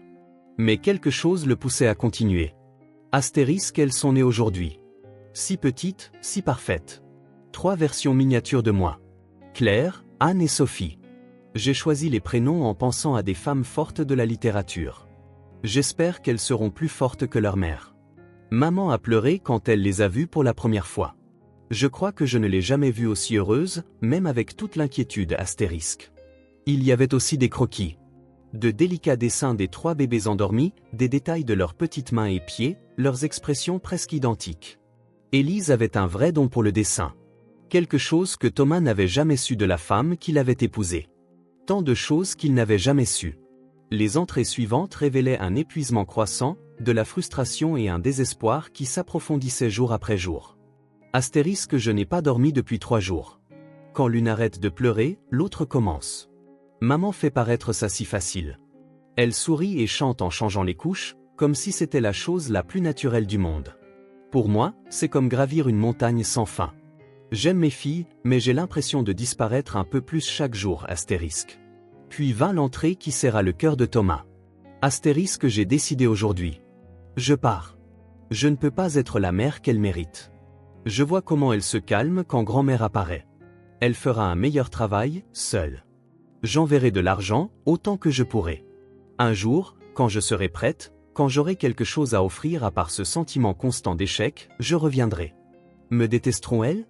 Mais quelque chose le poussait à continuer. Elles sont nées aujourd'hui. Si petites, si parfaites. 3 versions miniatures de moi. Claire, Anne et Sophie. J'ai choisi les prénoms en pensant à des femmes fortes de la littérature. J'espère qu'elles seront plus fortes que leur mère. Maman a pleuré quand elle les a vues pour la première fois. Je crois que je ne l'ai jamais vue aussi heureuse, même avec toute l'inquiétude. Il y avait aussi des croquis. De délicats dessins des 3 bébés endormis, des détails de leurs petites mains et pieds, leurs expressions presque identiques. Élise avait un vrai don pour le dessin. Quelque chose que Thomas n'avait jamais su de la femme qu'il avait épousée. Tant de choses qu'il n'avait jamais su. Les entrées suivantes révélaient un épuisement croissant, de la frustration et un désespoir qui s'approfondissaient jour après jour. Je n'ai pas dormi depuis 3 jours. Quand l'une arrête de pleurer, l'autre commence. Maman fait paraître ça si facile. Elle sourit et chante en changeant les couches, comme si c'était la chose la plus naturelle du monde. Pour moi, c'est comme gravir une montagne sans fin. J'aime mes filles, mais j'ai l'impression de disparaître un peu plus chaque jour. Puis vint l'entrée qui serra le cœur de Thomas. J'ai décidé aujourd'hui. Je pars. Je ne peux pas être la mère qu'elle mérite. Je vois comment elle se calme quand grand-mère apparaît. Elle fera un meilleur travail, seule. J'enverrai de l'argent, autant que je pourrai. Un jour, quand je serai prête, quand j'aurai quelque chose à offrir à part ce sentiment constant d'échec, je reviendrai. Me détesteront-elles ?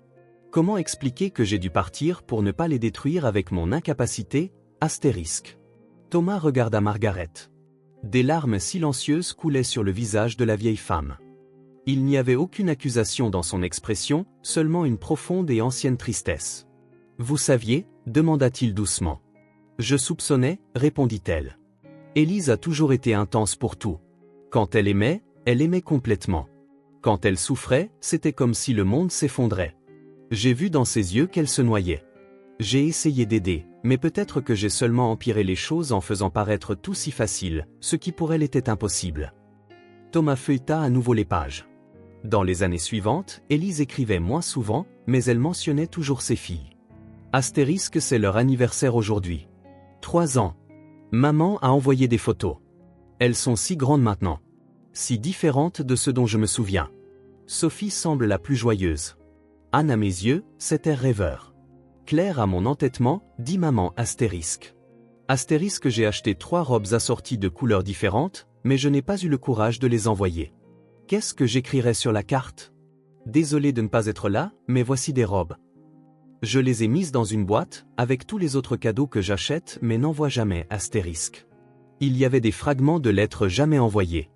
Comment expliquer que j'ai dû partir pour ne pas les détruire avec mon incapacité ? Thomas regarda Margaret. Des larmes silencieuses coulaient sur le visage de la vieille femme. Il n'y avait aucune accusation dans son expression, seulement une profonde et ancienne tristesse. Vous saviez ? Demanda-t-il doucement. Je soupçonnais, répondit-elle. Élise a toujours été intense pour tout. Quand elle aimait complètement. Quand elle souffrait, c'était comme si le monde s'effondrait. J'ai vu dans ses yeux qu'elle se noyait. J'ai essayé d'aider, mais peut-être que j'ai seulement empiré les choses en faisant paraître tout si facile, ce qui pour elle était impossible. Thomas feuilleta à nouveau les pages. Dans les années suivantes, Élise écrivait moins souvent, mais elle mentionnait toujours ses filles. C'est leur anniversaire aujourd'hui. 3 ans. Maman a envoyé des photos. Elles sont si grandes maintenant. Si différentes de ce dont je me souviens. Sophie semble la plus joyeuse. Anne à mes yeux, cet air rêveur. Claire à mon entêtement, dit maman. J'ai acheté 3 robes assorties de couleurs différentes, mais je n'ai pas eu le courage de les envoyer. Qu'est-ce que j'écrirais sur la carte ? Désolé de ne pas être là, mais voici des robes. Je les ai mises dans une boîte, avec tous les autres cadeaux que j'achète mais n'envoie jamais. Il y avait des fragments de lettres jamais envoyées.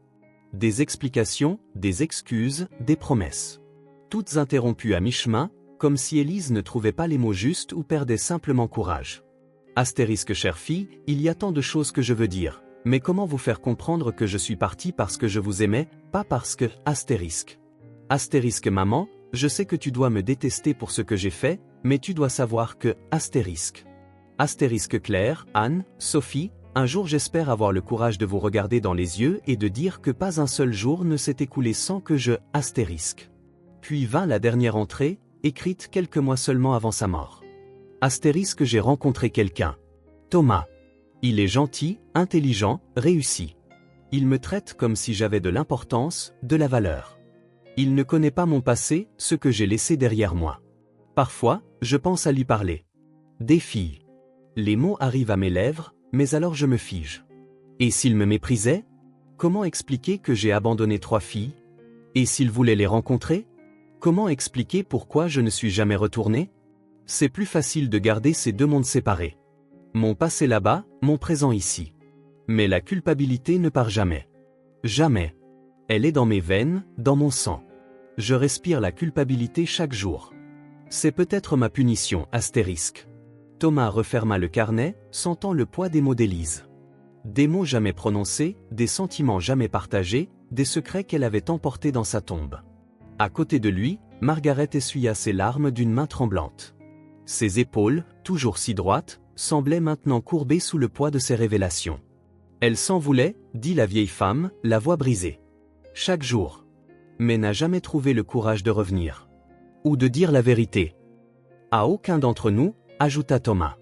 Des explications, des excuses, des promesses. Toutes interrompues à mi-chemin, comme si Élise ne trouvait pas les mots justes ou perdait simplement courage. Chère fille, il y a tant de choses que je veux dire, mais comment vous faire comprendre que je suis partie parce que je vous aimais, pas parce que... Maman, je sais que tu dois me détester pour ce que j'ai fait, mais tu dois savoir que... Claire, Anne, Sophie, un jour j'espère avoir le courage de vous regarder dans les yeux et de dire que pas un seul jour ne s'est écoulé sans que je... Puis vint la dernière entrée, écrite quelques mois seulement avant sa mort. J'ai rencontré quelqu'un. Thomas. Il est gentil, intelligent, réussi. Il me traite comme si j'avais de l'importance, de la valeur. Il ne connaît pas mon passé, ce que j'ai laissé derrière moi. Parfois, je pense à lui parler. Des filles. Les mots arrivent à mes lèvres, mais alors je me fige. Et s'il me méprisait ? Comment expliquer que j'ai abandonné 3 filles ? Et s'il voulait les rencontrer ? Comment expliquer pourquoi je ne suis jamais retourné ? C'est plus facile de garder ces 2 mondes séparés. Mon passé là-bas, mon présent ici. Mais la culpabilité ne part jamais. Jamais. Elle est dans mes veines, dans mon sang. Je respire la culpabilité chaque jour. C'est peut-être ma punition. Thomas referma le carnet, sentant le poids des mots d'Élise. Des mots jamais prononcés, des sentiments jamais partagés, des secrets qu'elle avait emportés dans sa tombe. À côté de lui, Margaret essuya ses larmes d'une main tremblante. Ses épaules, toujours si droites, semblait maintenant courbée sous le poids de ces révélations. Elle s'en voulait, dit la vieille femme, la voix brisée. Chaque jour. Mais n'a jamais trouvé le courage de revenir. Ou de dire la vérité. À aucun d'entre nous, ajouta Thomas.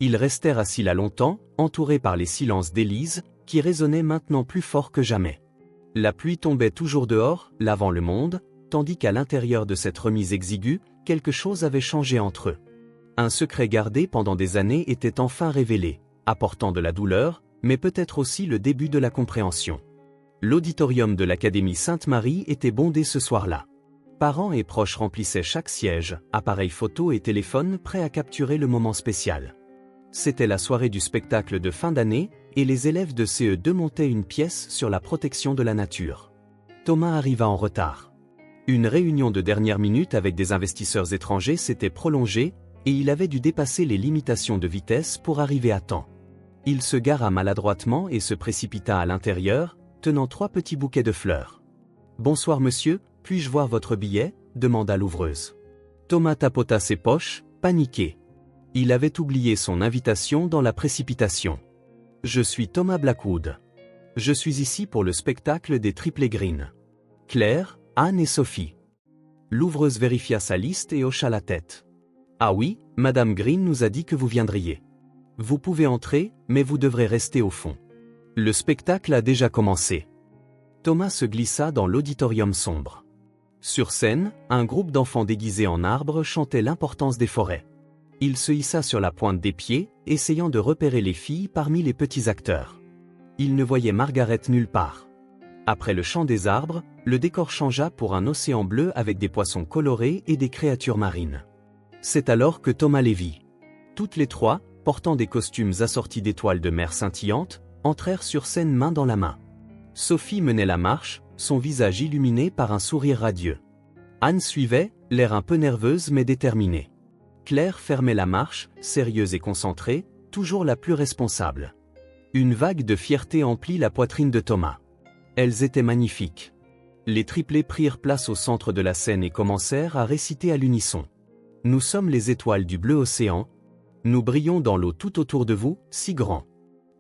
Ils restèrent assis là longtemps, entourés par les silences d'Élise, qui résonnaient maintenant plus fort que jamais. La pluie tombait toujours dehors, lavant le monde, tandis qu'à l'intérieur de cette remise exiguë, quelque chose avait changé entre eux. Un secret gardé pendant des années était enfin révélé, apportant de la douleur, mais peut-être aussi le début de la compréhension. L'auditorium de l'Académie Sainte-Marie était bondé ce soir-là. Parents et proches remplissaient chaque siège, appareils photo et téléphone prêts à capturer le moment spécial. C'était la soirée du spectacle de fin d'année, et les élèves de CE2 montaient une pièce sur la protection de la nature. Thomas arriva en retard. Une réunion de dernière minute avec des investisseurs étrangers s'était prolongée, et il avait dû dépasser les limitations de vitesse pour arriver à temps. Il se gara maladroitement et se précipita à l'intérieur, tenant 3 petits bouquets de fleurs. « Bonsoir monsieur, puis-je voir votre billet ?» demanda l'ouvreuse. Thomas tapota ses poches, paniqué. Il avait oublié son invitation dans la précipitation. « Je suis Thomas Blackwood. Je suis ici pour le spectacle des Triplets Green. Claire, Anne et Sophie. » L'ouvreuse vérifia sa liste et hocha la tête. « Ah oui, Madame Green nous a dit que vous viendriez. Vous pouvez entrer, mais vous devrez rester au fond. Le spectacle a déjà commencé. » Thomas se glissa dans l'auditorium sombre. Sur scène, un groupe d'enfants déguisés en arbres chantait l'importance des forêts. Il se hissa sur la pointe des pieds, essayant de repérer les filles parmi les petits acteurs. Il ne voyait Margaret nulle part. Après le chant des arbres, le décor changea pour un océan bleu avec des poissons colorés et des créatures marines. C'est alors que Thomas les vit. Toutes les 3, portant des costumes assortis d'étoiles de mer scintillantes, entrèrent sur scène main dans la main. Sophie menait la marche, son visage illuminé par un sourire radieux. Anne suivait, l'air un peu nerveuse mais déterminée. Claire fermait la marche, sérieuse et concentrée, toujours la plus responsable. Une vague de fierté emplit la poitrine de Thomas. Elles étaient magnifiques. Les triplets prirent place au centre de la scène et commencèrent à réciter à l'unisson. « Nous sommes les étoiles du bleu océan. Nous brillons dans l'eau tout autour de vous, si grand.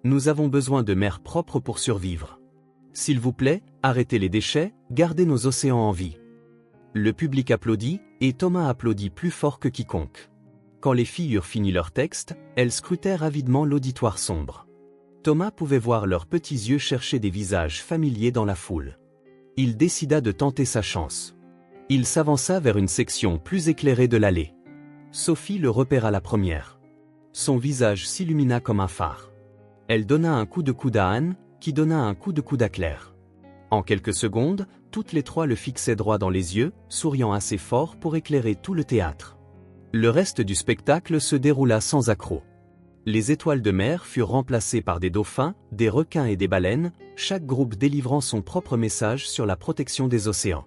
Nous avons besoin de mer propre pour survivre. S'il vous plaît, arrêtez les déchets, gardez nos océans en vie. » Le public applaudit, et Thomas applaudit plus fort que quiconque. Quand les filles eurent fini leur texte, elles scrutèrent avidement l'auditoire sombre. Thomas pouvait voir leurs petits yeux chercher des visages familiers dans la foule. Il décida de tenter sa chance. Il s'avança vers une section plus éclairée de l'allée. Sophie le repéra la première. Son visage s'illumina comme un phare. Elle donna un coup de coude à Anne, qui donna un coup de coude à Claire. En quelques secondes, toutes les 3 le fixaient droit dans les yeux, souriant assez fort pour éclairer tout le théâtre. Le reste du spectacle se déroula sans accroc. Les étoiles de mer furent remplacées par des dauphins, des requins et des baleines, chaque groupe délivrant son propre message sur la protection des océans.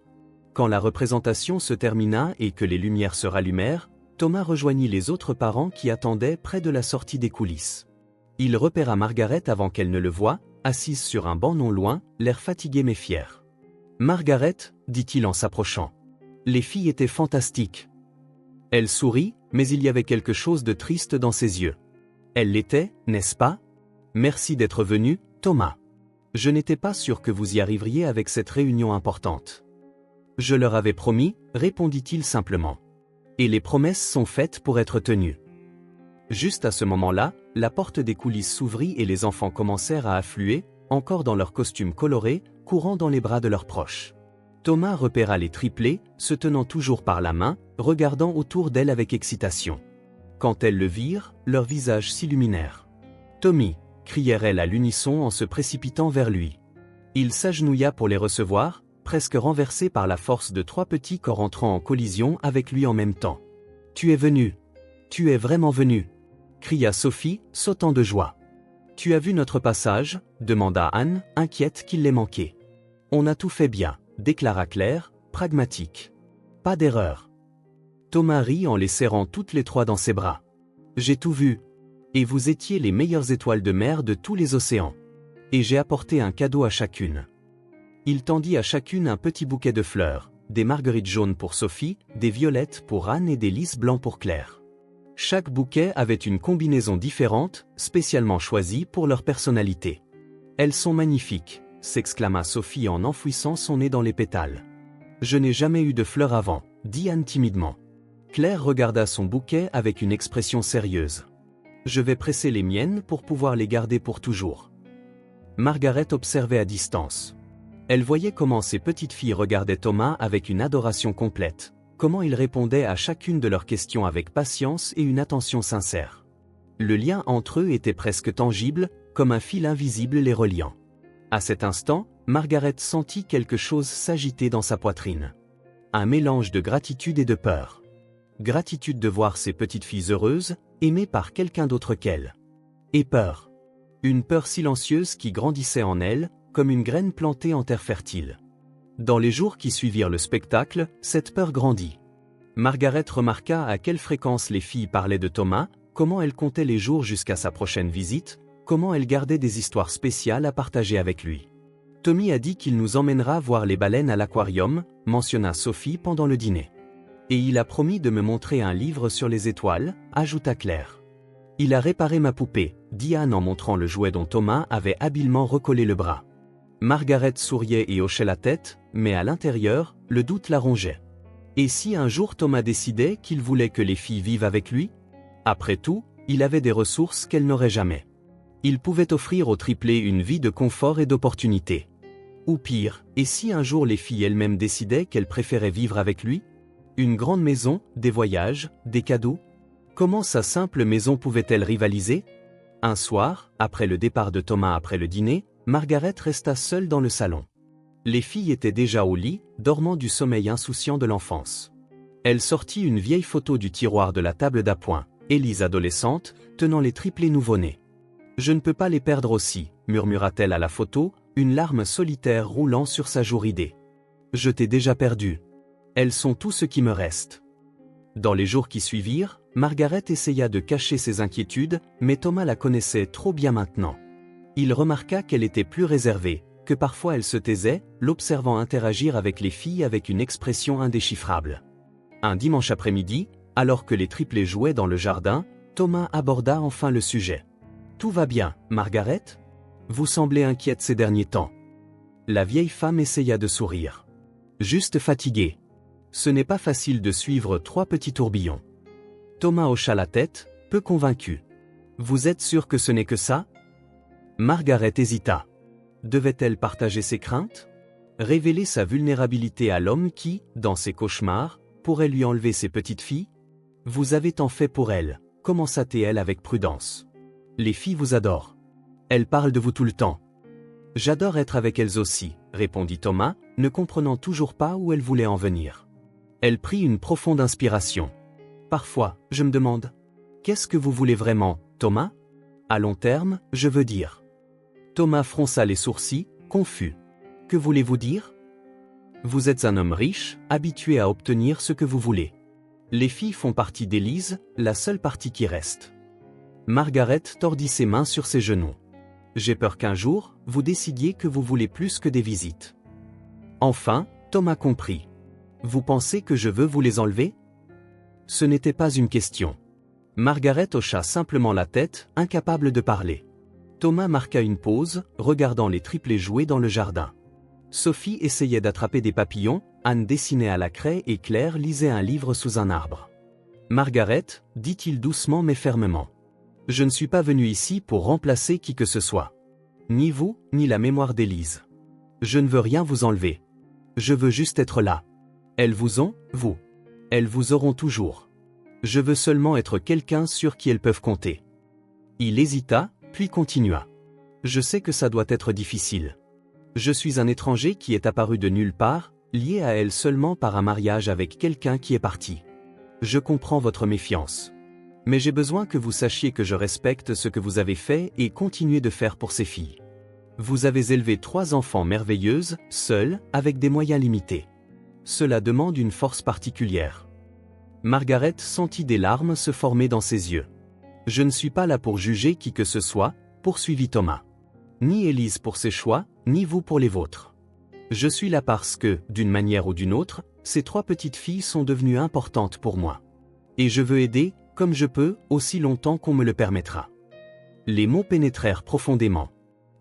Quand la représentation se termina et que les lumières se rallumèrent, Thomas rejoignit les autres parents qui attendaient près de la sortie des coulisses. Il repéra Margaret avant qu'elle ne le voie, assise sur un banc non loin, l'air fatigué mais fier. « Margaret, dit-il en s'approchant. Les filles étaient fantastiques. » Elle sourit, mais il y avait quelque chose de triste dans ses yeux. « Elle l'était, n'est-ce pas? Merci d'être venu, Thomas. Je n'étais pas sûr que vous y arriveriez avec cette réunion importante. » « Je leur avais promis, répondit-il simplement. Et les promesses sont faites pour être tenues. » Juste à ce moment-là, la porte des coulisses s'ouvrit et les enfants commencèrent à affluer, encore dans leurs costumes colorés, courant dans les bras de leurs proches. Thomas repéra les triplés, se tenant toujours par la main, regardant autour d'elle avec excitation. Quand elles le virent, leurs visages s'illuminèrent. « Tommy !» crièrent-elles à l'unisson en se précipitant vers lui. Il s'agenouilla pour les recevoir, presque renversé par la force de 3 petits corps entrant en collision avec lui en même temps. « Tu es venu. Tu es vraiment venu !» cria Sophie, sautant de joie. « Tu as vu notre passage ?» demanda Anne, inquiète qu'il l'ait manqué. « On a tout fait bien, » déclara Claire, pragmatique. « Pas d'erreur. » Thomas rit en les serrant toutes les 3 dans ses bras. « J'ai tout vu. Et vous étiez les meilleures étoiles de mer de tous les océans. Et j'ai apporté un cadeau à chacune. » Il tendit à chacune un petit bouquet de fleurs, des marguerites jaunes pour Sophie, des violettes pour Anne et des lys blancs pour Claire. Chaque bouquet avait une combinaison différente, spécialement choisie pour leur personnalité. « Elles sont magnifiques », s'exclama Sophie en enfouissant son nez dans les pétales. « Je n'ai jamais eu de fleurs avant », dit Anne timidement. Claire regarda son bouquet avec une expression sérieuse. « Je vais presser les miennes pour pouvoir les garder pour toujours. » Margaret observait à distance. Elle voyait comment ces petites filles regardaient Thomas avec une adoration complète, comment il répondait à chacune de leurs questions avec patience et une attention sincère. Le lien entre eux était presque tangible, comme un fil invisible les reliant. À cet instant, Margaret sentit quelque chose s'agiter dans sa poitrine. Un mélange de gratitude et de peur. Gratitude de voir ces petites filles heureuses, aimées par quelqu'un d'autre qu'elle. Et peur. Une peur silencieuse qui grandissait en elle, comme une graine plantée en terre fertile. Dans les jours qui suivirent le spectacle, cette peur grandit. Margaret remarqua à quelle fréquence les filles parlaient de Thomas, comment elles comptaient les jours jusqu'à sa prochaine visite, comment elles gardaient des histoires spéciales à partager avec lui. « Tommy a dit qu'il nous emmènera voir les baleines à l'aquarium », mentionna Sophie pendant le dîner. « Et il a promis de me montrer un livre sur les étoiles », ajouta Claire. « Il a réparé ma poupée », dit Anne en montrant le jouet dont Thomas avait habilement recollé le bras. Margaret souriait et hochait la tête, mais à l'intérieur, le doute la rongeait. Et si un jour Thomas décidait qu'il voulait que les filles vivent avec lui? Après tout, il avait des ressources qu'elle n'aurait jamais. Il pouvait offrir aux triplés une vie de confort et d'opportunité. Ou pire, et si un jour les filles elles-mêmes décidaient qu'elles préféraient vivre avec lui? Une grande maison, des voyages, des cadeaux? Comment sa simple maison pouvait-elle rivaliser? Un soir, après le départ de Thomas après le dîner, Margaret resta seule dans le salon. Les filles étaient déjà au lit, dormant du sommeil insouciant de l'enfance. Elle sortit une vieille photo du tiroir de la table d'appoint, Élise adolescente, tenant les triplés nouveau-nés. « Je ne peux pas les perdre aussi », murmura-t-elle à la photo, une larme solitaire roulant sur sa joue ridée. « Je t'ai déjà perdu. Elles sont tout ce qui me reste. » Dans les jours qui suivirent, Margaret essaya de cacher ses inquiétudes, mais Thomas la connaissait trop bien maintenant. Il remarqua qu'elle était plus réservée, que parfois elle se taisait, l'observant interagir avec les filles avec une expression indéchiffrable. Un dimanche après-midi, alors que les triplés jouaient dans le jardin, Thomas aborda enfin le sujet. « Tout va bien, Margaret? Vous semblez inquiète ces derniers temps. » La vieille femme essaya de sourire. « Juste fatiguée. Ce n'est pas facile de suivre 3 petits tourbillons. » Thomas hocha la tête, peu convaincu. « Vous êtes sûr que ce n'est que ça? » Margaret hésita. Devait-elle partager ses craintes? Révéler sa vulnérabilité à l'homme qui, dans ses cauchemars, pourrait lui enlever ses petites filles? « Vous avez tant fait pour elles, » commença-t-elle avec prudence. « Les filles vous adorent. Elles parlent de vous tout le temps. »« J'adore être avec elles aussi, » répondit Thomas, ne comprenant toujours pas où elle voulait en venir. Elle prit une profonde inspiration. « Parfois, je me demande, qu'est-ce que vous voulez vraiment, Thomas? À long terme, je veux dire. » Thomas fronça les sourcils, confus. « Que voulez-vous dire? » Vous êtes un homme riche, habitué à obtenir ce que vous voulez. Les filles font partie d'Élise, la seule partie qui reste. Margaret tordit ses mains sur ses genoux. J'ai peur qu'un jour, vous décidiez que vous voulez plus que des visites. Enfin, Thomas comprit. Vous pensez que je veux vous les enlever? Ce n'était pas une question. Margaret hocha simplement la tête, incapable de parler. Thomas marqua une pause, regardant les triplés jouer dans le jardin. Sophie essayait d'attraper des papillons, Anne dessinait à la craie et Claire lisait un livre sous un arbre. Margaret, dit-il doucement mais fermement. Je ne suis pas venu ici pour remplacer qui que ce soit. Ni vous, ni la mémoire d'Élise. Je ne veux rien vous enlever. Je veux juste être là. Elles vous ont, vous. Elles vous auront toujours. Je veux seulement être quelqu'un sur qui elles peuvent compter. Il hésita, puis continua. Je sais que ça doit être difficile. Je suis un étranger qui est apparu de nulle part, lié à elle seulement par un mariage avec quelqu'un qui est parti. Je comprends votre méfiance. Mais j'ai besoin que vous sachiez que je respecte ce que vous avez fait et continuez de faire pour ces filles. Vous avez élevé 3 enfants merveilleuses, seules, avec des moyens limités. Cela demande une force particulière. Margaret sentit des larmes se former dans ses yeux. Je ne suis pas là pour juger qui que ce soit, poursuivit Thomas. Ni Élise pour ses choix, ni vous pour les vôtres. Je suis là parce que, d'une manière ou d'une autre, ces 3 petites filles sont devenues importantes pour moi. Et je veux aider, Comme je peux, aussi longtemps qu'on me le permettra. Les mots pénétrèrent profondément.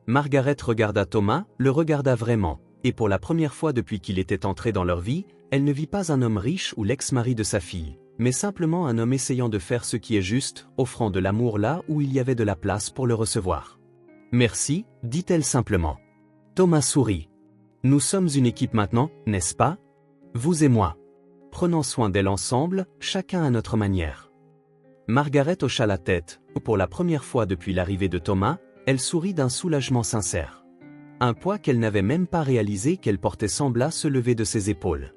Margaret regarda Thomas, le regarda vraiment, et pour la première fois depuis qu'il était entré dans leur vie, elle ne vit pas un homme riche ou l'ex-mari de sa fille, mais simplement un homme essayant de faire ce qui est juste, offrant de l'amour là où il y avait de la place pour le recevoir. « Merci », dit-elle simplement. Thomas sourit. « Nous sommes une équipe maintenant, n'est-ce pas? Vous et moi. Prenons soin d'elle ensemble, chacun à notre manière. » Margaret hocha la tête. Pour la première fois depuis l'arrivée de Thomas, elle sourit d'un soulagement sincère. Un poids qu'elle n'avait même pas réalisé qu'elle portait sembla se lever de ses épaules.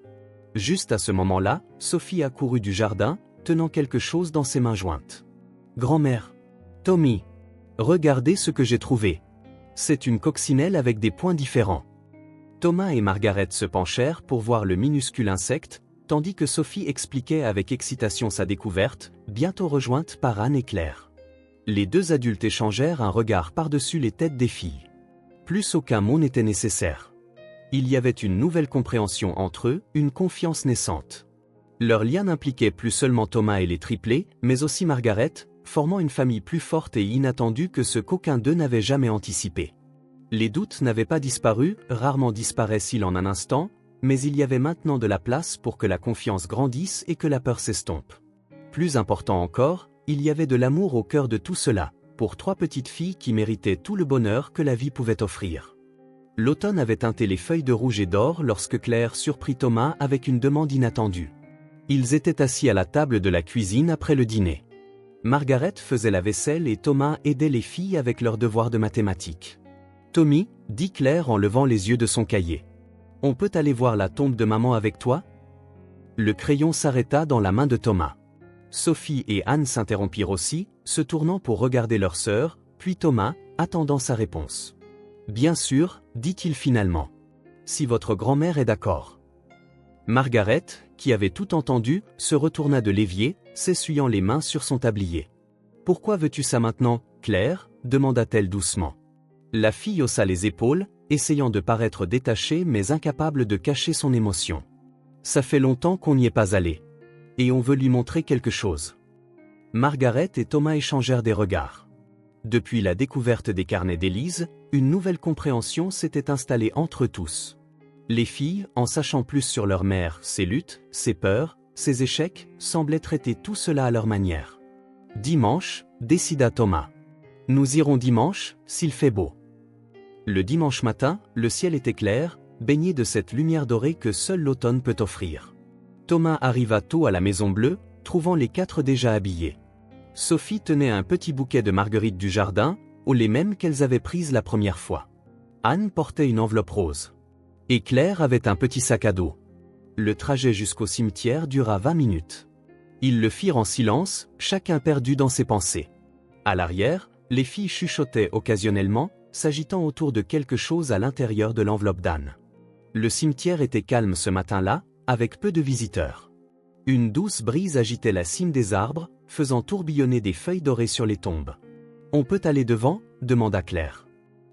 Juste à ce moment-là, Sophie accourut du jardin, tenant quelque chose dans ses mains jointes. « Grand-mère. Tommy. Regardez ce que j'ai trouvé. C'est une coccinelle avec des points différents. » Thomas et Margaret se penchèrent pour voir le minuscule insecte, tandis que Sophie expliquait avec excitation sa découverte, bientôt rejointe par Anne et Claire. Les deux adultes échangèrent un regard par-dessus les têtes des filles. Plus aucun mot n'était nécessaire. Il y avait une nouvelle compréhension entre eux, une confiance naissante. Leur lien n'impliquait plus seulement Thomas et les triplés, mais aussi Margaret, formant une famille plus forte et inattendue que ce qu'aucun d'eux n'avait jamais anticipé. Les doutes n'avaient pas disparu, rarement disparaissent-ils en un instant, mais il y avait maintenant de la place pour que la confiance grandisse et que la peur s'estompe. Plus important encore, il y avait de l'amour au cœur de tout cela, pour trois petites filles qui méritaient tout le bonheur que la vie pouvait offrir. L'automne avait teinté les feuilles de rouge et d'or lorsque Claire surprit Thomas avec une demande inattendue. Ils étaient assis à la table de la cuisine après le dîner. Margaret faisait la vaisselle et Thomas aidait les filles avec leurs devoirs de mathématiques. « Tommy, » dit Claire en levant les yeux de son cahier. « On peut aller voir la tombe de maman avec toi ?» Le crayon s'arrêta dans la main de Thomas. Sophie et Anne s'interrompirent aussi, se tournant pour regarder leur sœur, puis Thomas, attendant sa réponse. « Bien sûr, » dit-il finalement. « Si votre grand-mère est d'accord. » Margaret, qui avait tout entendu, se retourna de l'évier, s'essuyant les mains sur son tablier. « Pourquoi veux-tu ça maintenant, Claire ?» demanda-t-elle doucement. La fille haussa les épaules, essayant de paraître détachée mais incapable de cacher son émotion. « Ça fait longtemps qu'on n'y est pas allé. Et on veut lui montrer quelque chose. » Margaret et Thomas échangèrent des regards. Depuis la découverte des carnets d'Élise, une nouvelle compréhension s'était installée entre eux tous. Les filles, en sachant plus sur leur mère, ses luttes, ses peurs, ses échecs, semblaient traiter tout cela à leur manière. « Dimanche, » décida Thomas. « Nous irons dimanche, s'il fait beau. » Le dimanche matin, le ciel était clair, baigné de cette lumière dorée que seul l'automne peut offrir. Thomas arriva tôt à la Maison Bleue, trouvant les quatre déjà habillés. Sophie tenait un petit bouquet de marguerites du jardin, les mêmes qu'elles avaient prises la première fois. Anne portait une enveloppe rose. Et Claire avait un petit sac à dos. Le trajet jusqu'au cimetière dura 20 minutes. Ils le firent en silence, chacun perdu dans ses pensées. À l'arrière, les filles chuchotaient occasionnellement, s'agitant autour de quelque chose à l'intérieur de l'enveloppe d'Anne. Le cimetière était calme ce matin-là, avec peu de visiteurs. Une douce brise agitait la cime des arbres, faisant tourbillonner des feuilles dorées sur les tombes. « On peut aller devant ?» demanda Claire.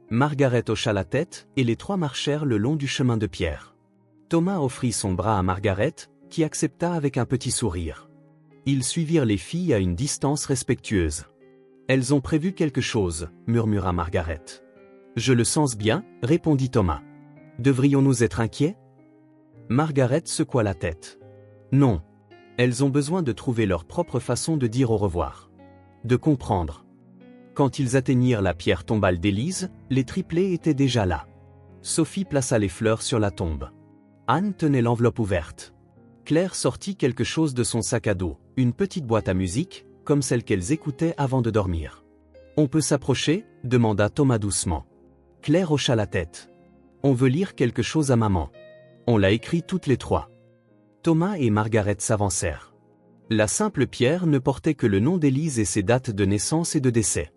Margaret hocha la tête, et les trois marchèrent le long du chemin de pierre. Thomas offrit son bras à Margaret, qui accepta avec un petit sourire. Ils suivirent les filles à une distance respectueuse. « Elles ont prévu quelque chose » murmura Margaret. « Je le sens bien » répondit Thomas. « Devrions-nous être inquiets ?» Margaret secoua la tête. « Non. Elles ont besoin de trouver leur propre façon de dire au revoir. De comprendre. » Quand ils atteignirent la pierre tombale d'Élise, les triplés étaient déjà là. Sophie plaça les fleurs sur la tombe. Anne tenait l'enveloppe ouverte. Claire sortit quelque chose de son sac à dos, une petite boîte à musique, comme celle qu'elles écoutaient avant de dormir. « On peut s'approcher » demanda Thomas doucement. Claire hocha la tête. « On veut lire quelque chose à maman. » On l'a écrit toutes les trois. Thomas et Margaret s'avancèrent. La simple pierre ne portait que le nom d'Élise et ses dates de naissance et de décès.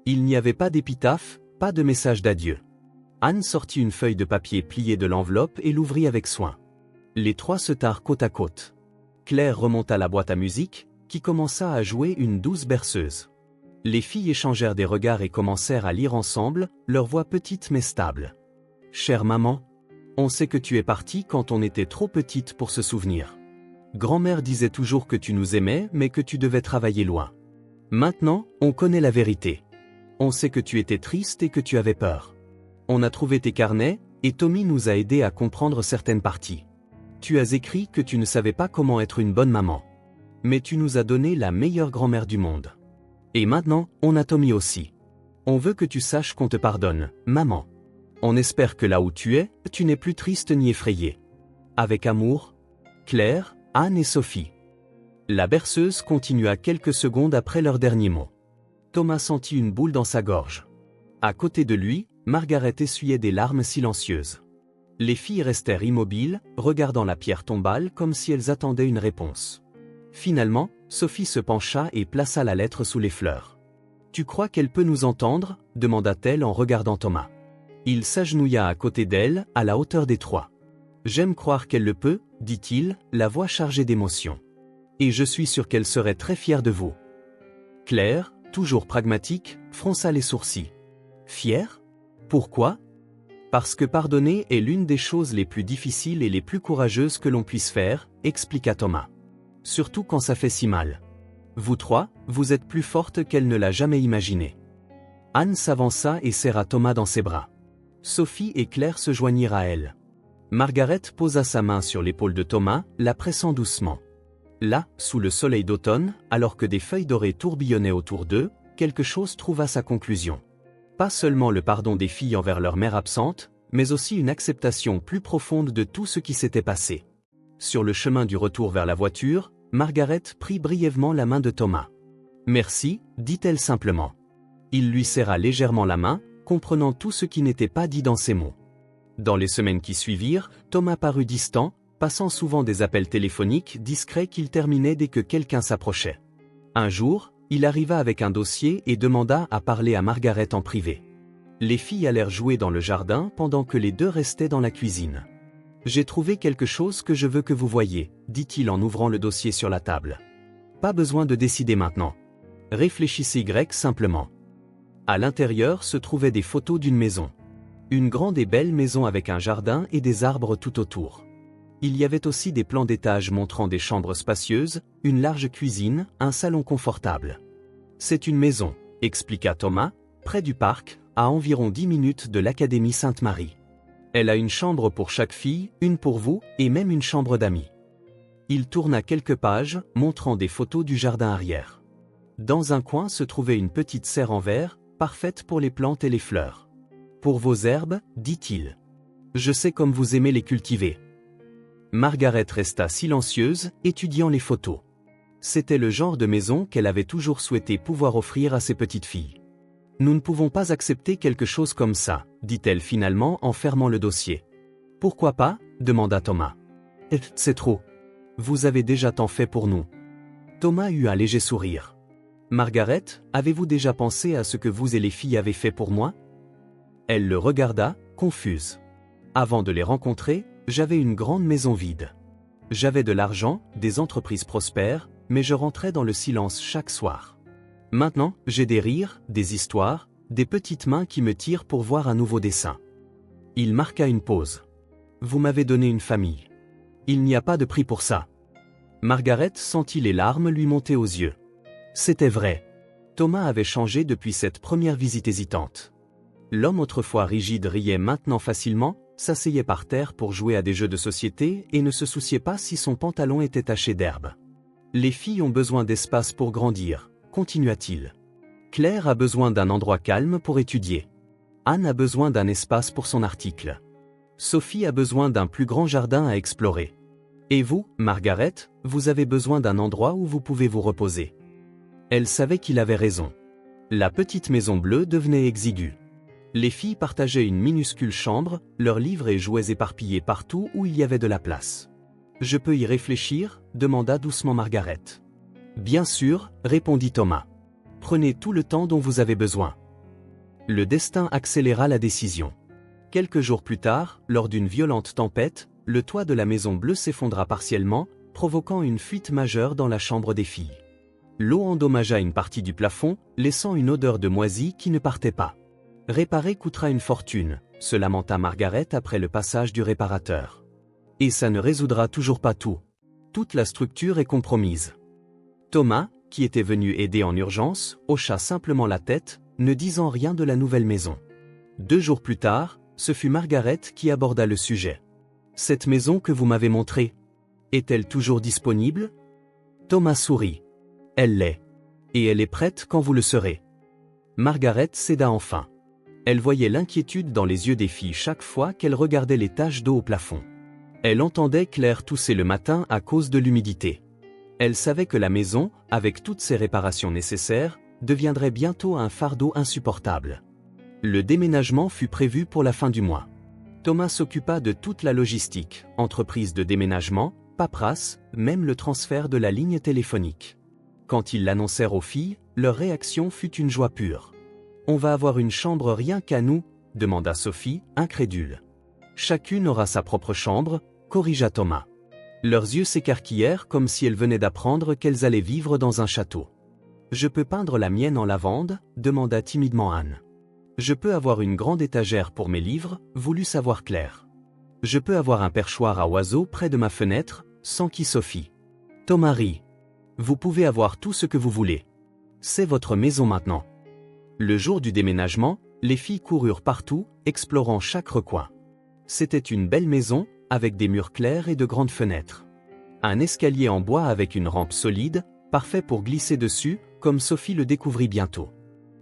Il n'y avait pas d'épitaphe, pas de message d'adieu. Anne sortit une feuille de papier pliée de l'enveloppe et l'ouvrit avec soin. Les trois se tinrent côte à côte. Claire remonta la boîte à musique, qui commença à jouer une douce berceuse. Les filles échangèrent des regards et commencèrent à lire ensemble, leur voix petite mais stable. « Chère maman, on sait que tu es partie quand on était trop petite pour se souvenir. Grand-mère disait toujours que tu nous aimais mais que tu devais travailler loin. Maintenant, on connaît la vérité. On sait que tu étais triste et que tu avais peur. On a trouvé tes carnets, et Tommy nous a aidés à comprendre certaines parties. Tu as écrit que tu ne savais pas comment être une bonne maman. Mais tu nous as donné la meilleure grand-mère du monde. Et maintenant, on a Tommy aussi. On veut que tu saches qu'on te pardonne, maman. On espère que là où tu es, tu n'es plus triste ni effrayée. Avec amour, Claire, Anne et Sophie. La berceuse continua quelques secondes après leur dernier mot. Thomas sentit une boule dans sa gorge. À côté de lui, Margaret essuyait des larmes silencieuses. Les filles restèrent immobiles, regardant la pierre tombale comme si elles attendaient une réponse. Finalement, Sophie se pencha et plaça la lettre sous les fleurs. « Tu crois qu'elle peut nous entendre » demanda-t-elle en regardant Thomas. Il s'agenouilla à côté d'elle, à la hauteur des trois. « J'aime croire qu'elle le peut, » dit-il, la voix chargée d'émotion. « Et je suis sûr qu'elle serait très fière de vous. » Claire, toujours pragmatique, fronça les sourcils. « Fière ? Pourquoi ? » Parce que pardonner est l'une des choses les plus difficiles et les plus courageuses que l'on puisse faire, expliqua Thomas. Surtout quand ça fait si mal. Vous trois, vous êtes plus fortes qu'elle ne l'a jamais imaginé. Anne s'avança et serra Thomas dans ses bras. Sophie et Claire se joignirent à elle. Margaret posa sa main sur l'épaule de Thomas, la pressant doucement. Là, sous le soleil d'automne, alors que des feuilles dorées tourbillonnaient autour d'eux, quelque chose trouva sa conclusion. Pas seulement le pardon des filles envers leur mère absente, mais aussi une acceptation plus profonde de tout ce qui s'était passé. Sur le chemin du retour vers la voiture, Margaret prit brièvement la main de Thomas. « Merci » dit-elle simplement. Il lui serra légèrement la main, comprenant tout ce qui n'était pas dit dans ces mots. Dans les semaines qui suivirent, Thomas parut distant, passant souvent des appels téléphoniques discrets qu'il terminait dès que quelqu'un s'approchait. Un jour, il arriva avec un dossier et demanda à parler à Margaret en privé. Les filles allèrent jouer dans le jardin pendant que les deux restaient dans la cuisine. « J'ai trouvé quelque chose que je veux que vous voyiez », dit-il en ouvrant le dossier sur la table. « Pas besoin de décider maintenant. Réfléchissez simplement. » À l'intérieur se trouvaient des photos d'une maison. Une grande et belle maison avec un jardin et des arbres tout autour. Il y avait aussi des plans d'étage montrant des chambres spacieuses, une large cuisine, un salon confortable. « C'est une maison », expliqua Thomas, près du parc, à environ 10 minutes de l'Académie Sainte-Marie. Elle a une chambre pour chaque fille, une pour vous, et même une chambre d'amis. Il tourna quelques pages, montrant des photos du jardin arrière. Dans un coin se trouvait une petite serre en verre, parfaite pour les plantes et les fleurs. « Pour vos herbes, dit-il. Je sais comme vous aimez les cultiver. » Margaret resta silencieuse, étudiant les photos. C'était le genre de maison qu'elle avait toujours souhaité pouvoir offrir à ses petites filles. « Nous ne pouvons pas accepter quelque chose comme ça, » dit-elle finalement en fermant le dossier. « Pourquoi pas » demanda Thomas. « C'est trop. Vous avez déjà tant fait pour nous. » Thomas eut un léger sourire. « Margaret, avez-vous déjà pensé à ce que vous et les filles avez fait pour moi ?» Elle le regarda, confuse. « Avant de les rencontrer, j'avais une grande maison vide. J'avais de l'argent, des entreprises prospères, mais je rentrais dans le silence chaque soir. Maintenant, j'ai des rires, des histoires, des petites mains qui me tirent pour voir un nouveau dessin. » Il marqua une pause. « Vous m'avez donné une famille. Il n'y a pas de prix pour ça. » Margaret sentit les larmes lui monter aux yeux. C'était vrai. Thomas avait changé depuis cette première visite hésitante. L'homme autrefois rigide riait maintenant facilement, s'asseyait par terre pour jouer à des jeux de société et ne se souciait pas si son pantalon était taché d'herbe. « Les filles ont besoin d'espace pour grandir », continua-t-il. « Claire a besoin d'un endroit calme pour étudier. Anne a besoin d'un espace pour son article. Sophie a besoin d'un plus grand jardin à explorer. Et vous, Margaret, vous avez besoin d'un endroit où vous pouvez vous reposer. » Elle savait qu'il avait raison. La petite maison bleue devenait exiguë. Les filles partageaient une minuscule chambre, leurs livres et jouets éparpillés partout où il y avait de la place. « Je peux y réfléchir » demanda doucement Margaret. « Bien sûr » répondit Thomas. « Prenez tout le temps dont vous avez besoin. » Le destin accéléra la décision. Quelques jours plus tard, lors d'une violente tempête, le toit de la maison bleue s'effondra partiellement, provoquant une fuite majeure dans la chambre des filles. L'eau endommagea une partie du plafond, laissant une odeur de moisi qui ne partait pas. « Réparer coûtera une fortune », se lamenta Margaret après le passage du réparateur. « Et ça ne résoudra toujours pas tout. » toute la structure est compromise. Thomas, qui était venu aider en urgence, hocha simplement la tête, ne disant rien de la nouvelle maison. 2 jours plus tard, ce fut Margaret qui aborda le sujet. « Cette maison que vous m'avez montrée, est-elle toujours disponible ?» Thomas sourit. « Elle l'est. Et elle est prête quand vous le serez. » Margaret céda enfin. Elle voyait l'inquiétude dans les yeux des filles chaque fois qu'elle regardait les taches d'eau au plafond. Elle entendait Claire tousser le matin à cause de l'humidité. Elle savait que la maison, avec toutes ses réparations nécessaires, deviendrait bientôt un fardeau insupportable. Le déménagement fut prévu pour la fin du mois. Thomas s'occupa de toute la logistique, entreprise de déménagement, paperasse, même le transfert de la ligne téléphonique. Quand ils l'annoncèrent aux filles, leur réaction fut une joie pure. « On va avoir une chambre rien qu'à nous ?» demanda Sophie, incrédule. « Chacune aura sa propre chambre », corrigea Thomas. Leurs yeux s'écarquillèrent comme si elles venaient d'apprendre qu'elles allaient vivre dans un château. « Je peux peindre la mienne en lavande ?» demanda timidement Anne. « Je peux avoir une grande étagère pour mes livres ?» voulut savoir Claire. « Je peux avoir un perchoir à oiseaux près de ma fenêtre ?» s'enquit Sophie. Thomas rit. « Vous pouvez avoir tout ce que vous voulez. C'est votre maison maintenant. » Le jour du déménagement, les filles coururent partout, explorant chaque recoin. C'était une belle maison, avec des murs clairs et de grandes fenêtres. Un escalier en bois avec une rampe solide, parfait pour glisser dessus, comme Sophie le découvrit bientôt.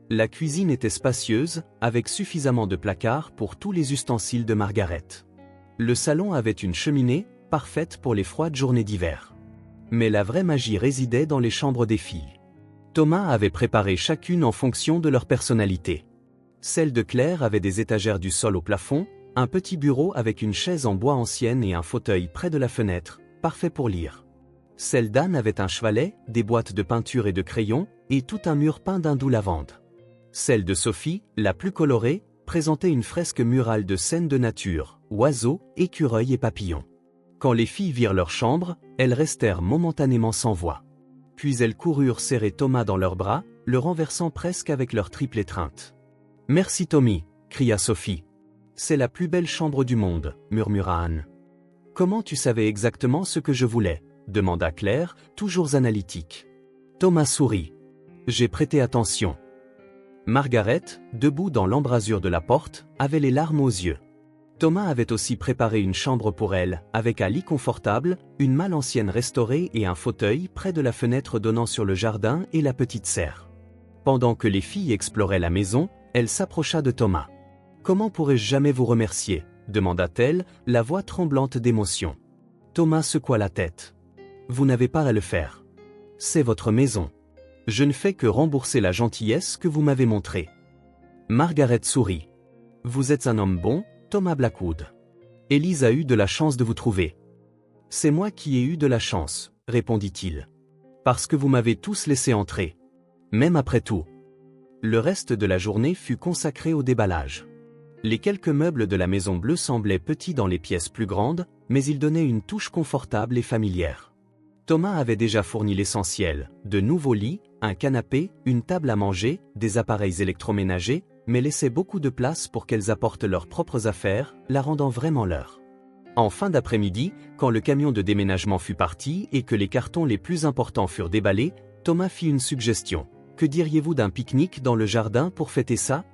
La cuisine était spacieuse, avec suffisamment de placards pour tous les ustensiles de Margaret. Le salon avait une cheminée, parfaite pour les froides journées d'hiver. Mais la vraie magie résidait dans les chambres des filles. Thomas avait préparé chacune en fonction de leur personnalité. Celle de Claire avait des étagères du sol au plafond, un petit bureau avec une chaise en bois ancienne et un fauteuil près de la fenêtre, parfait pour lire. Celle d'Anne avait un chevalet, des boîtes de peinture et de crayons, et tout un mur peint d'un doux lavande. Celle de Sophie, la plus colorée, présentait une fresque murale de scènes de nature, oiseaux, écureuils et papillons. Quand les filles virent leur chambre, elles restèrent momentanément sans voix. Puis elles coururent serrer Thomas dans leurs bras, le renversant presque avec leur triple étreinte. « Merci Tommy !» cria Sophie. « C'est la plus belle chambre du monde » murmura Anne. « Comment tu savais exactement ce que je voulais ?» demanda Claire, toujours analytique. Thomas sourit. « J'ai prêté attention. » Margaret, debout dans l'embrasure de la porte, avait les larmes aux yeux. Thomas avait aussi préparé une chambre pour elle, avec un lit confortable, une malle ancienne restaurée et un fauteuil près de la fenêtre donnant sur le jardin et la petite serre. Pendant que les filles exploraient la maison, elle s'approcha de Thomas. « Comment pourrais-je jamais vous remercier ?» demanda-t-elle, la voix tremblante d'émotion. Thomas secoua la tête. « Vous n'avez pas à le faire. C'est votre maison. Je ne fais que rembourser la gentillesse que vous m'avez montrée. » Margaret sourit. « Vous êtes un homme bon, Thomas Blackwood. Élise a eu de la chance de vous trouver. »« C'est moi qui ai eu de la chance, » répondit-il. « Parce que vous m'avez tous laissé entrer. Même après tout. » Le reste de la journée fut consacré au déballage. Les quelques meubles de la maison bleue semblaient petits dans les pièces plus grandes, mais ils donnaient une touche confortable et familière. Thomas avait déjà fourni l'essentiel, de nouveaux lits, un canapé, une table à manger, des appareils électroménagers, mais laissait beaucoup de place pour qu'elles apportent leurs propres affaires, la rendant vraiment leur. En fin d'après-midi, quand le camion de déménagement fut parti et que les cartons les plus importants furent déballés, Thomas fit une suggestion. « Que diriez-vous d'un pique-nique dans le jardin pour fêter ça ?»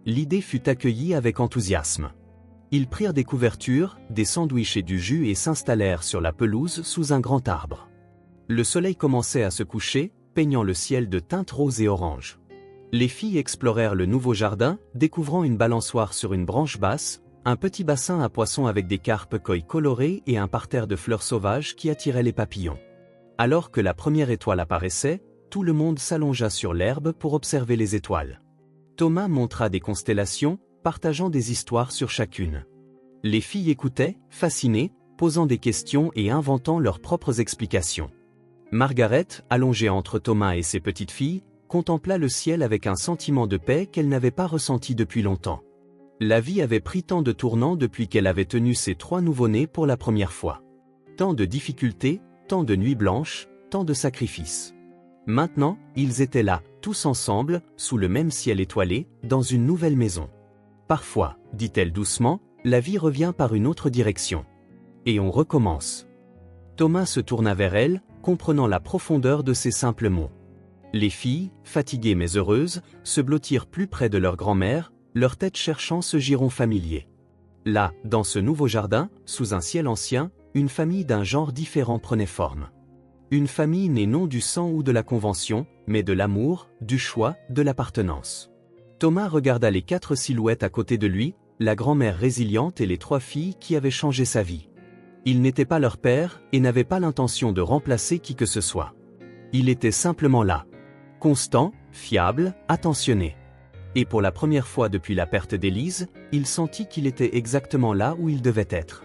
L'idée fut accueillie avec enthousiasme. Ils prirent des couvertures, des sandwichs et du jus et s'installèrent sur la pelouse sous un grand arbre. Le soleil commençait à se coucher, peignant le ciel de teintes roses et oranges. Les filles explorèrent le nouveau jardin, découvrant une balançoire sur une branche basse, un petit bassin à poissons avec des carpes koi colorées et un parterre de fleurs sauvages qui attiraient les papillons. Alors que la première étoile apparaissait, tout le monde s'allongea sur l'herbe pour observer les étoiles. Thomas montra des constellations, partageant des histoires sur chacune. Les filles écoutaient, fascinées, posant des questions et inventant leurs propres explications. Margaret, allongée entre Thomas et ses petites filles, contempla le ciel avec un sentiment de paix qu'elle n'avait pas ressenti depuis longtemps. La vie avait pris tant de tournants depuis qu'elle avait tenu ses 3 nouveau-nés pour la première fois. Tant de difficultés, tant de nuits blanches, tant de sacrifices. Maintenant, ils étaient là, tous ensemble, sous le même ciel étoilé, dans une nouvelle maison. Parfois, dit-elle doucement, la vie revient par une autre direction. Et on recommence. Thomas se tourna vers elle, comprenant la profondeur de ces simples mots. Les filles, fatiguées mais heureuses, se blottirent plus près de leur grand-mère, leur tête cherchant ce giron familier. Là, dans ce nouveau jardin, sous un ciel ancien, une famille d'un genre différent prenait forme. Une famille née non du sang ou de la convention, mais de l'amour, du choix, de l'appartenance. Thomas regarda les 4 silhouettes à côté de lui, la grand-mère résiliente et les 3 filles qui avaient changé sa vie. Il n'était pas leur père et n'avait pas l'intention de remplacer qui que ce soit. Il était simplement là. Constant, fiable, attentionné. Et pour la première fois depuis la perte d'Élise, il sentit qu'il était exactement là où il devait être.